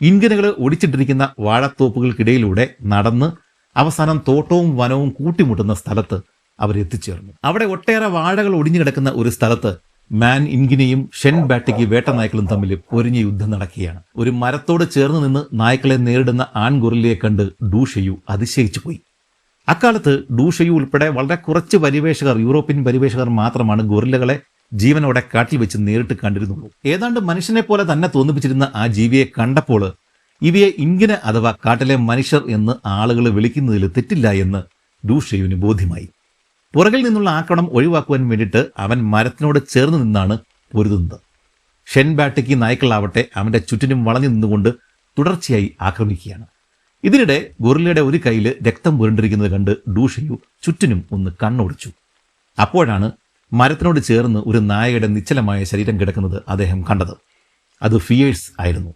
ഇൻഗനുകൾ ഒടിച്ചിട്ടിരിക്കുന്ന വാഴത്തോപ്പുകൾക്കിടയിലൂടെ നടന്ന് അവസാനം തോട്ടവും വനവും കൂട്ടിമുട്ടുന്ന സ്ഥലത്ത് അവരെത്തിച്ചേർന്നു. അവിടെ ഒട്ടേറെ വാഴകൾ ഒടിഞ്ഞു കിടക്കുന്ന ഒരു സ്ഥലത്ത് മാൻ ഇൻഗിനെയും ഷെൻ ബാറ്റിക്ക് വേട്ട നായ്ക്കളും തമ്മിൽ പൊരിഞ്ഞ യുദ്ധം നടക്കുകയാണ്. ഒരു മരത്തോട് ചേർന്ന് നിന്ന് നായ്ക്കളെ നേരിടുന്ന ആൺ ഗൊറില്ലയെ കണ്ട് ഡൂഷയു അതിശയിച്ചു പോയി. അക്കാലത്ത് ഡൂഷയു ഉൾപ്പെടെ വളരെ കുറച്ച് യൂറോപ്യൻ പരിവേഷകർ മാത്രമാണ് ഗൊറില്ലകളെ ജീവനോടെ കാട്ടിൽ വെച്ച് നേരിട്ട് കണ്ടിരുന്നുള്ളൂ. ഏതാണ്ട് മനുഷ്യനെ പോലെ തന്നെ തോന്നിപ്പിച്ചിരുന്ന ആ ജീവിയെ കണ്ടപ്പോൾ ഇവയെ ഇൻഗിന് അഥവാ കാട്ടിലെ മനുഷ്യർ എന്ന് ആളുകൾ വിളിക്കുന്നതിൽ തെറ്റില്ല എന്ന് ഡൂഷയുവിന് ബോധ്യമായി. പുറകിൽ നിന്നുള്ള ആക്രമണം ഒഴിവാക്കുവാൻ വേണ്ടിയിട്ട് അവൻ മരത്തിനോട് ചേർന്ന് നിന്നാണ് പൊരുതുന്നത്. ഷെൻ ബാറ്റിക്ക് നായ്ക്കളാവട്ടെ അവന്റെ ചുറ്റിനും വളഞ്ഞു നിന്നുകൊണ്ട് തുടർച്ചയായി ആക്രമിക്കുകയാണ്. ഇതിനിടെ ഗൊറില്ലയുടെ ഒരു കൈയിൽ രക്തം പുരണ്ടിരിക്കുന്നത് കണ്ട് ഡൂഷയു ചുറ്റിനും ഒന്ന് കണ്ണോടിച്ചു. അപ്പോഴാണ് മരത്തിനോട് ചേർന്ന് ഒരു നായയുടെ നിശ്ചലമായ ശരീരം കിടക്കുന്നത് അദ്ദേഹം കണ്ടത്. അത് ഫിയേഴ്സ് ആയിരുന്നു.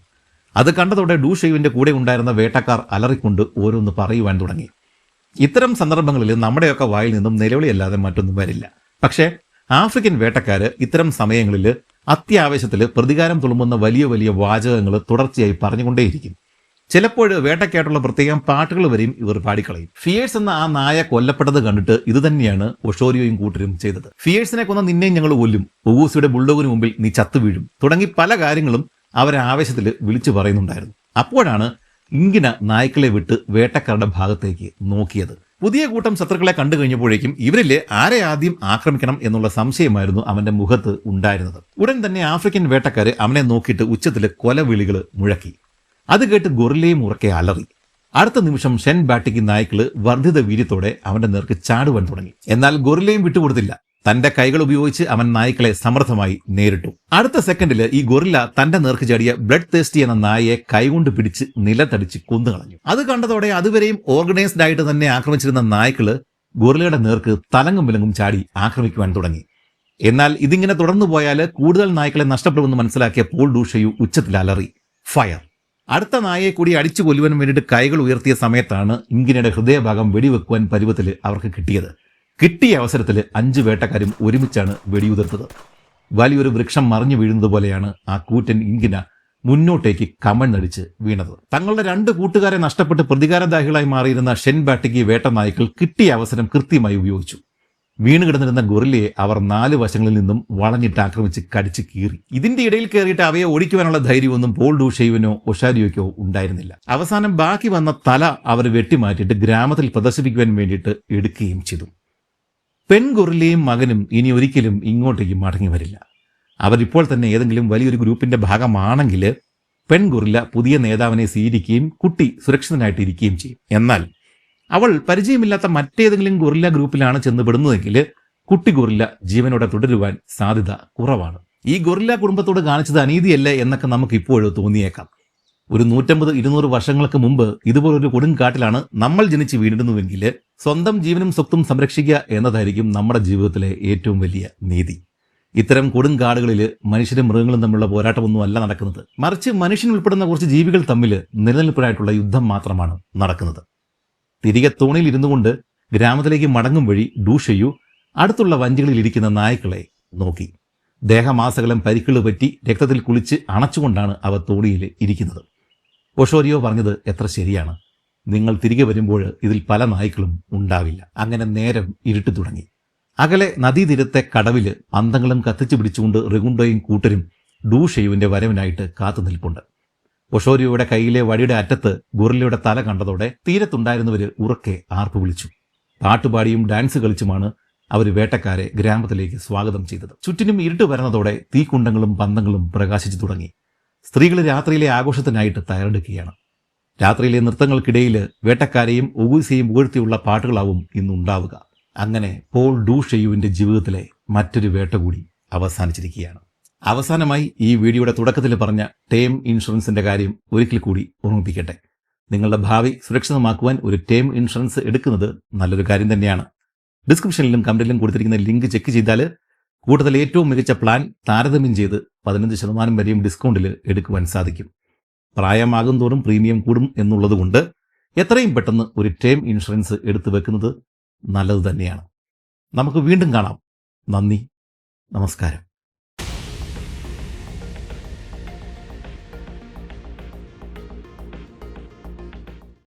അത് കണ്ടതോടെ ഡൂഷയുവിന്റെ കൂടെ ഉണ്ടായിരുന്ന വേട്ടക്കാർ അലറിക്കൊണ്ട് ഓരോന്ന് പറയുവാൻ തുടങ്ങി. ഇത്തരം സന്ദർഭങ്ങളിൽ നമ്മുടെയൊക്കെ വായിൽ നിന്നും നിലവിളിയല്ലാതെ മറ്റൊന്നും വരില്ല. പക്ഷേ ആഫ്രിക്കൻ വേട്ടക്കാര് ഇത്തരം സമയങ്ങളിൽ അത്യാവശ്യത്തിൽ പ്രതികാരം തുളുമ്പുന്ന വലിയ വലിയ വാചകങ്ങൾ തുടർച്ചയായി പറഞ്ഞുകൊണ്ടേയിരിക്കും. ചിലപ്പോൾ വേട്ടയ്ക്കായിട്ടുള്ള പ്രത്യേകം പാട്ടുകൾ വരെയും ഇവർ പാടിക്കളയും. ഫിയേഴ്സ് എന്ന ആ നായ കൊല്ലപ്പെട്ടത് കണ്ടിട്ട് ഇത് തന്നെയാണ് ഒഷോരിയോയും കൂട്ടരും ചെയ്തത്. ഫിയേഴ്സിനെ കൊന്ന നിന്നെയും ഞങ്ങൾ കൊല്ലും, ഒഗൂസിയുടെ ബുൾഡോഗിന് മുമ്പിൽ നീ ചത്തു വീഴും തുടങ്ങി പല കാര്യങ്ങളും അവരെ ആവേശത്തിൽ വിളിച്ചു പറയുന്നുണ്ടായിരുന്നു. അപ്പോഴാണ് ഇൻഗിന നായ്ക്കളെ വിട്ട് വേട്ടക്കാരുടെ ഭാഗത്തേക്ക് നോക്കിയത്. പുതിയ കൂട്ടം ശത്രുക്കളെ കണ്ടു കഴിഞ്ഞപ്പോഴേക്കും ഇവരിലെ ആരെ ആദ്യം ആക്രമിക്കണം എന്നുള്ള സംശയമായിരുന്നു അവന്റെ മുഖത്ത് ഉണ്ടായിരുന്നത്. ഉടൻ തന്നെ ആഫ്രിക്കൻ വേട്ടക്കാര് അവനെ നോക്കിയിട്ട് ഉച്ചത്തിൽ കൊലവിളികൾ മുഴക്കി. അത് കേട്ട് ഗൊറില്ലയും ഉറക്കെ അലറി. അടുത്ത നിമിഷം ഷെൻ ബാറ്റിക്ക് നായ്ക്കള് വർദ്ധിത വീര്യത്തോടെ അവന്റെ നേർക്ക് ചാടുവാൻ തുടങ്ങി. എന്നാൽ ഗൊറില്ലയും വിട്ടുകൊടുത്തില്ല. തന്റെ കൈകൾ ഉപയോഗിച്ച് അവൻ നായ്ക്കളെ സമർത്ഥമായി നേരിട്ടു. അടുത്ത സെക്കൻഡിൽ ഈ ഗൊറില്ല തന്റെ നേർക്ക് ചാടിയ ബ്ലഡ് തേസ്റ്റി എന്ന നായയെ കൈകൊണ്ട് പിടിച്ച് നിലത്തടിച്ച് കൊന്നുകളഞ്ഞു. അത് കണ്ടതോടെ അതുവരെയും ഓർഗനൈസ്ഡ് ആയിട്ട് തന്നെ ആക്രമിച്ചിരുന്ന നായ്ക്കള് ഗൊറില്ലയുടെ നേർക്ക് തലങ്ങും വിലങ്ങും ചാടി ആക്രമിക്കുവാൻ തുടങ്ങി. എന്നാൽ ഇതിങ്ങനെ തുടർന്നു പോയാൽ കൂടുതൽ നായ്ക്കളെ നഷ്ടപ്പെടുമെന്ന് മനസ്സിലാക്കിയ പോൾ ഡൂഷയു ഉച്ചത്തിൽ അലറി, ഫയർ! അടുത്ത നായയെ കൂടി അടിച്ചു കൊല്ലുവാൻ വേണ്ടിയിട്ട് കൈകൾ ഉയർത്തിയ സമയത്താണ് ഇൻഗിനയുടെ ഹൃദയഭാഗം വെടിവെക്കുവാൻ പരുവത്തിൽ അവർക്ക് കിട്ടിയത്. കിട്ടിയ അവസരത്തിൽ 5 വേട്ടക്കാരും ഒരുമിച്ചാണ് വെടിയുതിർത്തത്. വലിയൊരു വൃക്ഷം മറിഞ്ഞു വീഴുന്നത് പോലെയാണ് ആ കൂറ്റൻ ഇൻഗിന മുന്നോട്ടേക്ക് കമഴ്ന്നടിച്ച് വീണത്. തങ്ങളുടെ 2 കൂട്ടുകാരെ നഷ്ടപ്പെട്ട് പ്രതികാരദാഹികളായി മാറിയിരുന്ന ഷെൻ ബാറ്റിക്ക് വേട്ട നായ്ക്കൾ കിട്ടിയ അവസരം കൃത്യമായി ഉപയോഗിച്ചു. വീണ് കിടന്നിരുന്ന ഗൊറില്ലയെ അവർ 4 വശങ്ങളിൽ നിന്നും വളഞ്ഞിട്ട് ആക്രമിച്ച് കടിച്ച് കീറി. ഇതിന്റെ ഇടയിൽ കയറിയിട്ട് അവയെ ഓടിക്കുവാനുള്ള ധൈര്യമൊന്നും പോൾ ഡൂഷെയ്വിനോ ഒഷാരിയോയ്ക്കോ ഉണ്ടായിരുന്നില്ല. അവസാനം ബാക്കി വന്ന തല അവർ വെട്ടിമാറ്റിയിട്ട് ഗ്രാമത്തിൽ പ്രദർശിപ്പിക്കുവാൻ വേണ്ടിയിട്ട് എടുക്കുകയും ചെയ്തു. പെൺഗൊറില്ലയും മകനും ഇനി ഒരിക്കലും ഇങ്ങോട്ടേക്ക് മടങ്ങി വരില്ല. അവരിപ്പോൾ തന്നെ ഏതെങ്കിലും വലിയൊരു ഗ്രൂപ്പിന്റെ ഭാഗമാണെങ്കിൽ പെൺഗൊറില്ല പുതിയ നേതാവിനെ സ്വീകരിക്കുകയും കുട്ടി സുരക്ഷിതനായിട്ട് ഇരിക്കുകയും ചെയ്യും. എന്നാൽ അവൾ പരിചയമില്ലാത്ത മറ്റേതെങ്കിലും ഗൊറില്ല ഗ്രൂപ്പിലാണ് ചെന്നുപെടുന്നതെങ്കിൽ കുട്ടി ഗൊറില്ല ജീവനോടെ തുടരുവാൻ സാധ്യത കുറവാണ്. ഈ ഗൊറില്ല കുടുംബത്തോട് കാണിച്ചത് അനീതിയല്ലേ എന്നൊക്കെ നമുക്ക് ഇപ്പോഴും തോന്നിയേക്കാം. ഒരു 150-200 വർഷങ്ങൾക്ക് മുമ്പ് ഇതുപോലൊരു കൊടുങ്കാട്ടിലാണ് നമ്മൾ ജനിച്ച് വീണിടുന്നുവെങ്കിൽ സ്വന്തം ജീവനും സ്വത്തും സംരക്ഷിക്കുക എന്നതായിരിക്കും നമ്മുടെ ജീവിതത്തിലെ ഏറ്റവും വലിയ നീതി. ഇത്തരം കൊടുങ്കാടുകളിൽ മനുഷ്യരും മൃഗങ്ങളും തമ്മിലുള്ള പോരാട്ടമൊന്നും അല്ല നടക്കുന്നത്. മറിച്ച് മനുഷ്യൻ ഉൾപ്പെടുന്ന കുറച്ച് ജീവികൾ തമ്മിൽ നിലനിൽപ്പിനായിട്ടുള്ള യുദ്ധം മാത്രമാണ് നടക്കുന്നത്. തിരികെ തോണിയിൽ ഇരുന്നു കൊണ്ട് ഗ്രാമത്തിലേക്ക് മടങ്ങും വഴി ഡൂഷെയു അടുത്തുള്ള വഞ്ചികളിൽ ഇരിക്കുന്ന നായ്ക്കളെ നോക്കി. ദേഹമാസകലം പരിക്കുകൾ പറ്റി രക്തത്തിൽ കുളിച്ച് അണച്ചുകൊണ്ടാണ് അവ തോണിയിൽ ഇരിക്കുന്നത്. ഒഷോരിയോ പറഞ്ഞത് എത്ര ശരിയാണ്. നിങ്ങൾ തിരികെ വരുമ്പോൾ ഇതിൽ പല നായ്ക്കളും ഉണ്ടാവില്ല. അങ്ങനെ നേരം ഇരുട്ടി തുടങ്ങി. അകലെ നദീതീരത്തെ കടവില് അന്തങ്ങളും കത്തിച്ചു പിടിച്ചുകൊണ്ട് റെഗുണ്ടോയും കൂട്ടരും ഡൂഷെയുവിന്റെ വരവിനായിട്ട് കാത്തു നിൽപ്പുണ്ട്. ഒഷോരിയോയുടെ കയ്യിലെ വടിയുടെ അറ്റത്ത് ഗൊറില്ലയുടെ തല കണ്ടതോടെ തീരത്തുണ്ടായിരുന്നവര് ഉറക്കെ ആർപ്പു വിളിച്ചു. പാട്ടുപാടിയും ഡാൻസ് കളിച്ചുമാണ് അവർ വേട്ടക്കാരെ ഗ്രാമത്തിലേക്ക് സ്വാഗതം ചെയ്തത്. ചുറ്റിനും ഇരുട്ട് വരുന്നതോടെ തീക്കുണ്ടങ്ങളും പന്തങ്ങളും പ്രകാശിച്ചു തുടങ്ങി. സ്ത്രീകൾ രാത്രിയിലെ ആഘോഷത്തിനായിട്ട് തയ്യാറെടുക്കുകയാണ്. രാത്രിയിലെ നൃത്തങ്ങൾക്കിടയിൽ വേട്ടക്കാരെയും ഒഗൂസിയെയും പുകഴ്ത്തിയുള്ള പാട്ടുകളാവും ഇന്നുണ്ടാവുക. അങ്ങനെ പോൾ ഡൂഷെയുവിന്റെ ജീവിതത്തിലെ മറ്റൊരു വേട്ട കൂടി അവസാനിച്ചിരിക്കുകയാണ്. അവസാനമായി ഈ വീഡിയോയുടെ തുടക്കത്തിൽ പറഞ്ഞ ടേം ഇൻഷുറൻസിന്റെ കാര്യം ഒരിക്കൽ കൂടി ഓർമ്മിപ്പിക്കട്ടെ. നിങ്ങളുടെ ഭാവി സുരക്ഷിതമാക്കുവാൻ ഒരു ടേം ഇൻഷുറൻസ് എടുക്കുന്നത് നല്ലൊരു കാര്യം തന്നെയാണ്. ഡിസ്ക്രിപ്ഷനിലും കമന്റിലും കൊടുത്തിരിക്കുന്ന ലിങ്ക് ചെക്ക് ചെയ്താൽ കൂടുതൽ ഏറ്റവും മികച്ച പ്ലാൻ താരതമ്യം ചെയ്ത് 15% വരെയും ഡിസ്കൗണ്ടിൽ എടുക്കുവാൻ സാധിക്കും. പ്രായമാകും തോറും പ്രീമിയം കൂടും എന്നുള്ളതുകൊണ്ട് എത്രയും പെട്ടെന്ന് ഒരു ടേം ഇൻഷുറൻസ് എടുത്തു വെക്കുന്നത് നല്ലത് തന്നെയാണ്. നമുക്ക് വീണ്ടും കാണാം. നന്ദി, നമസ്കാരം.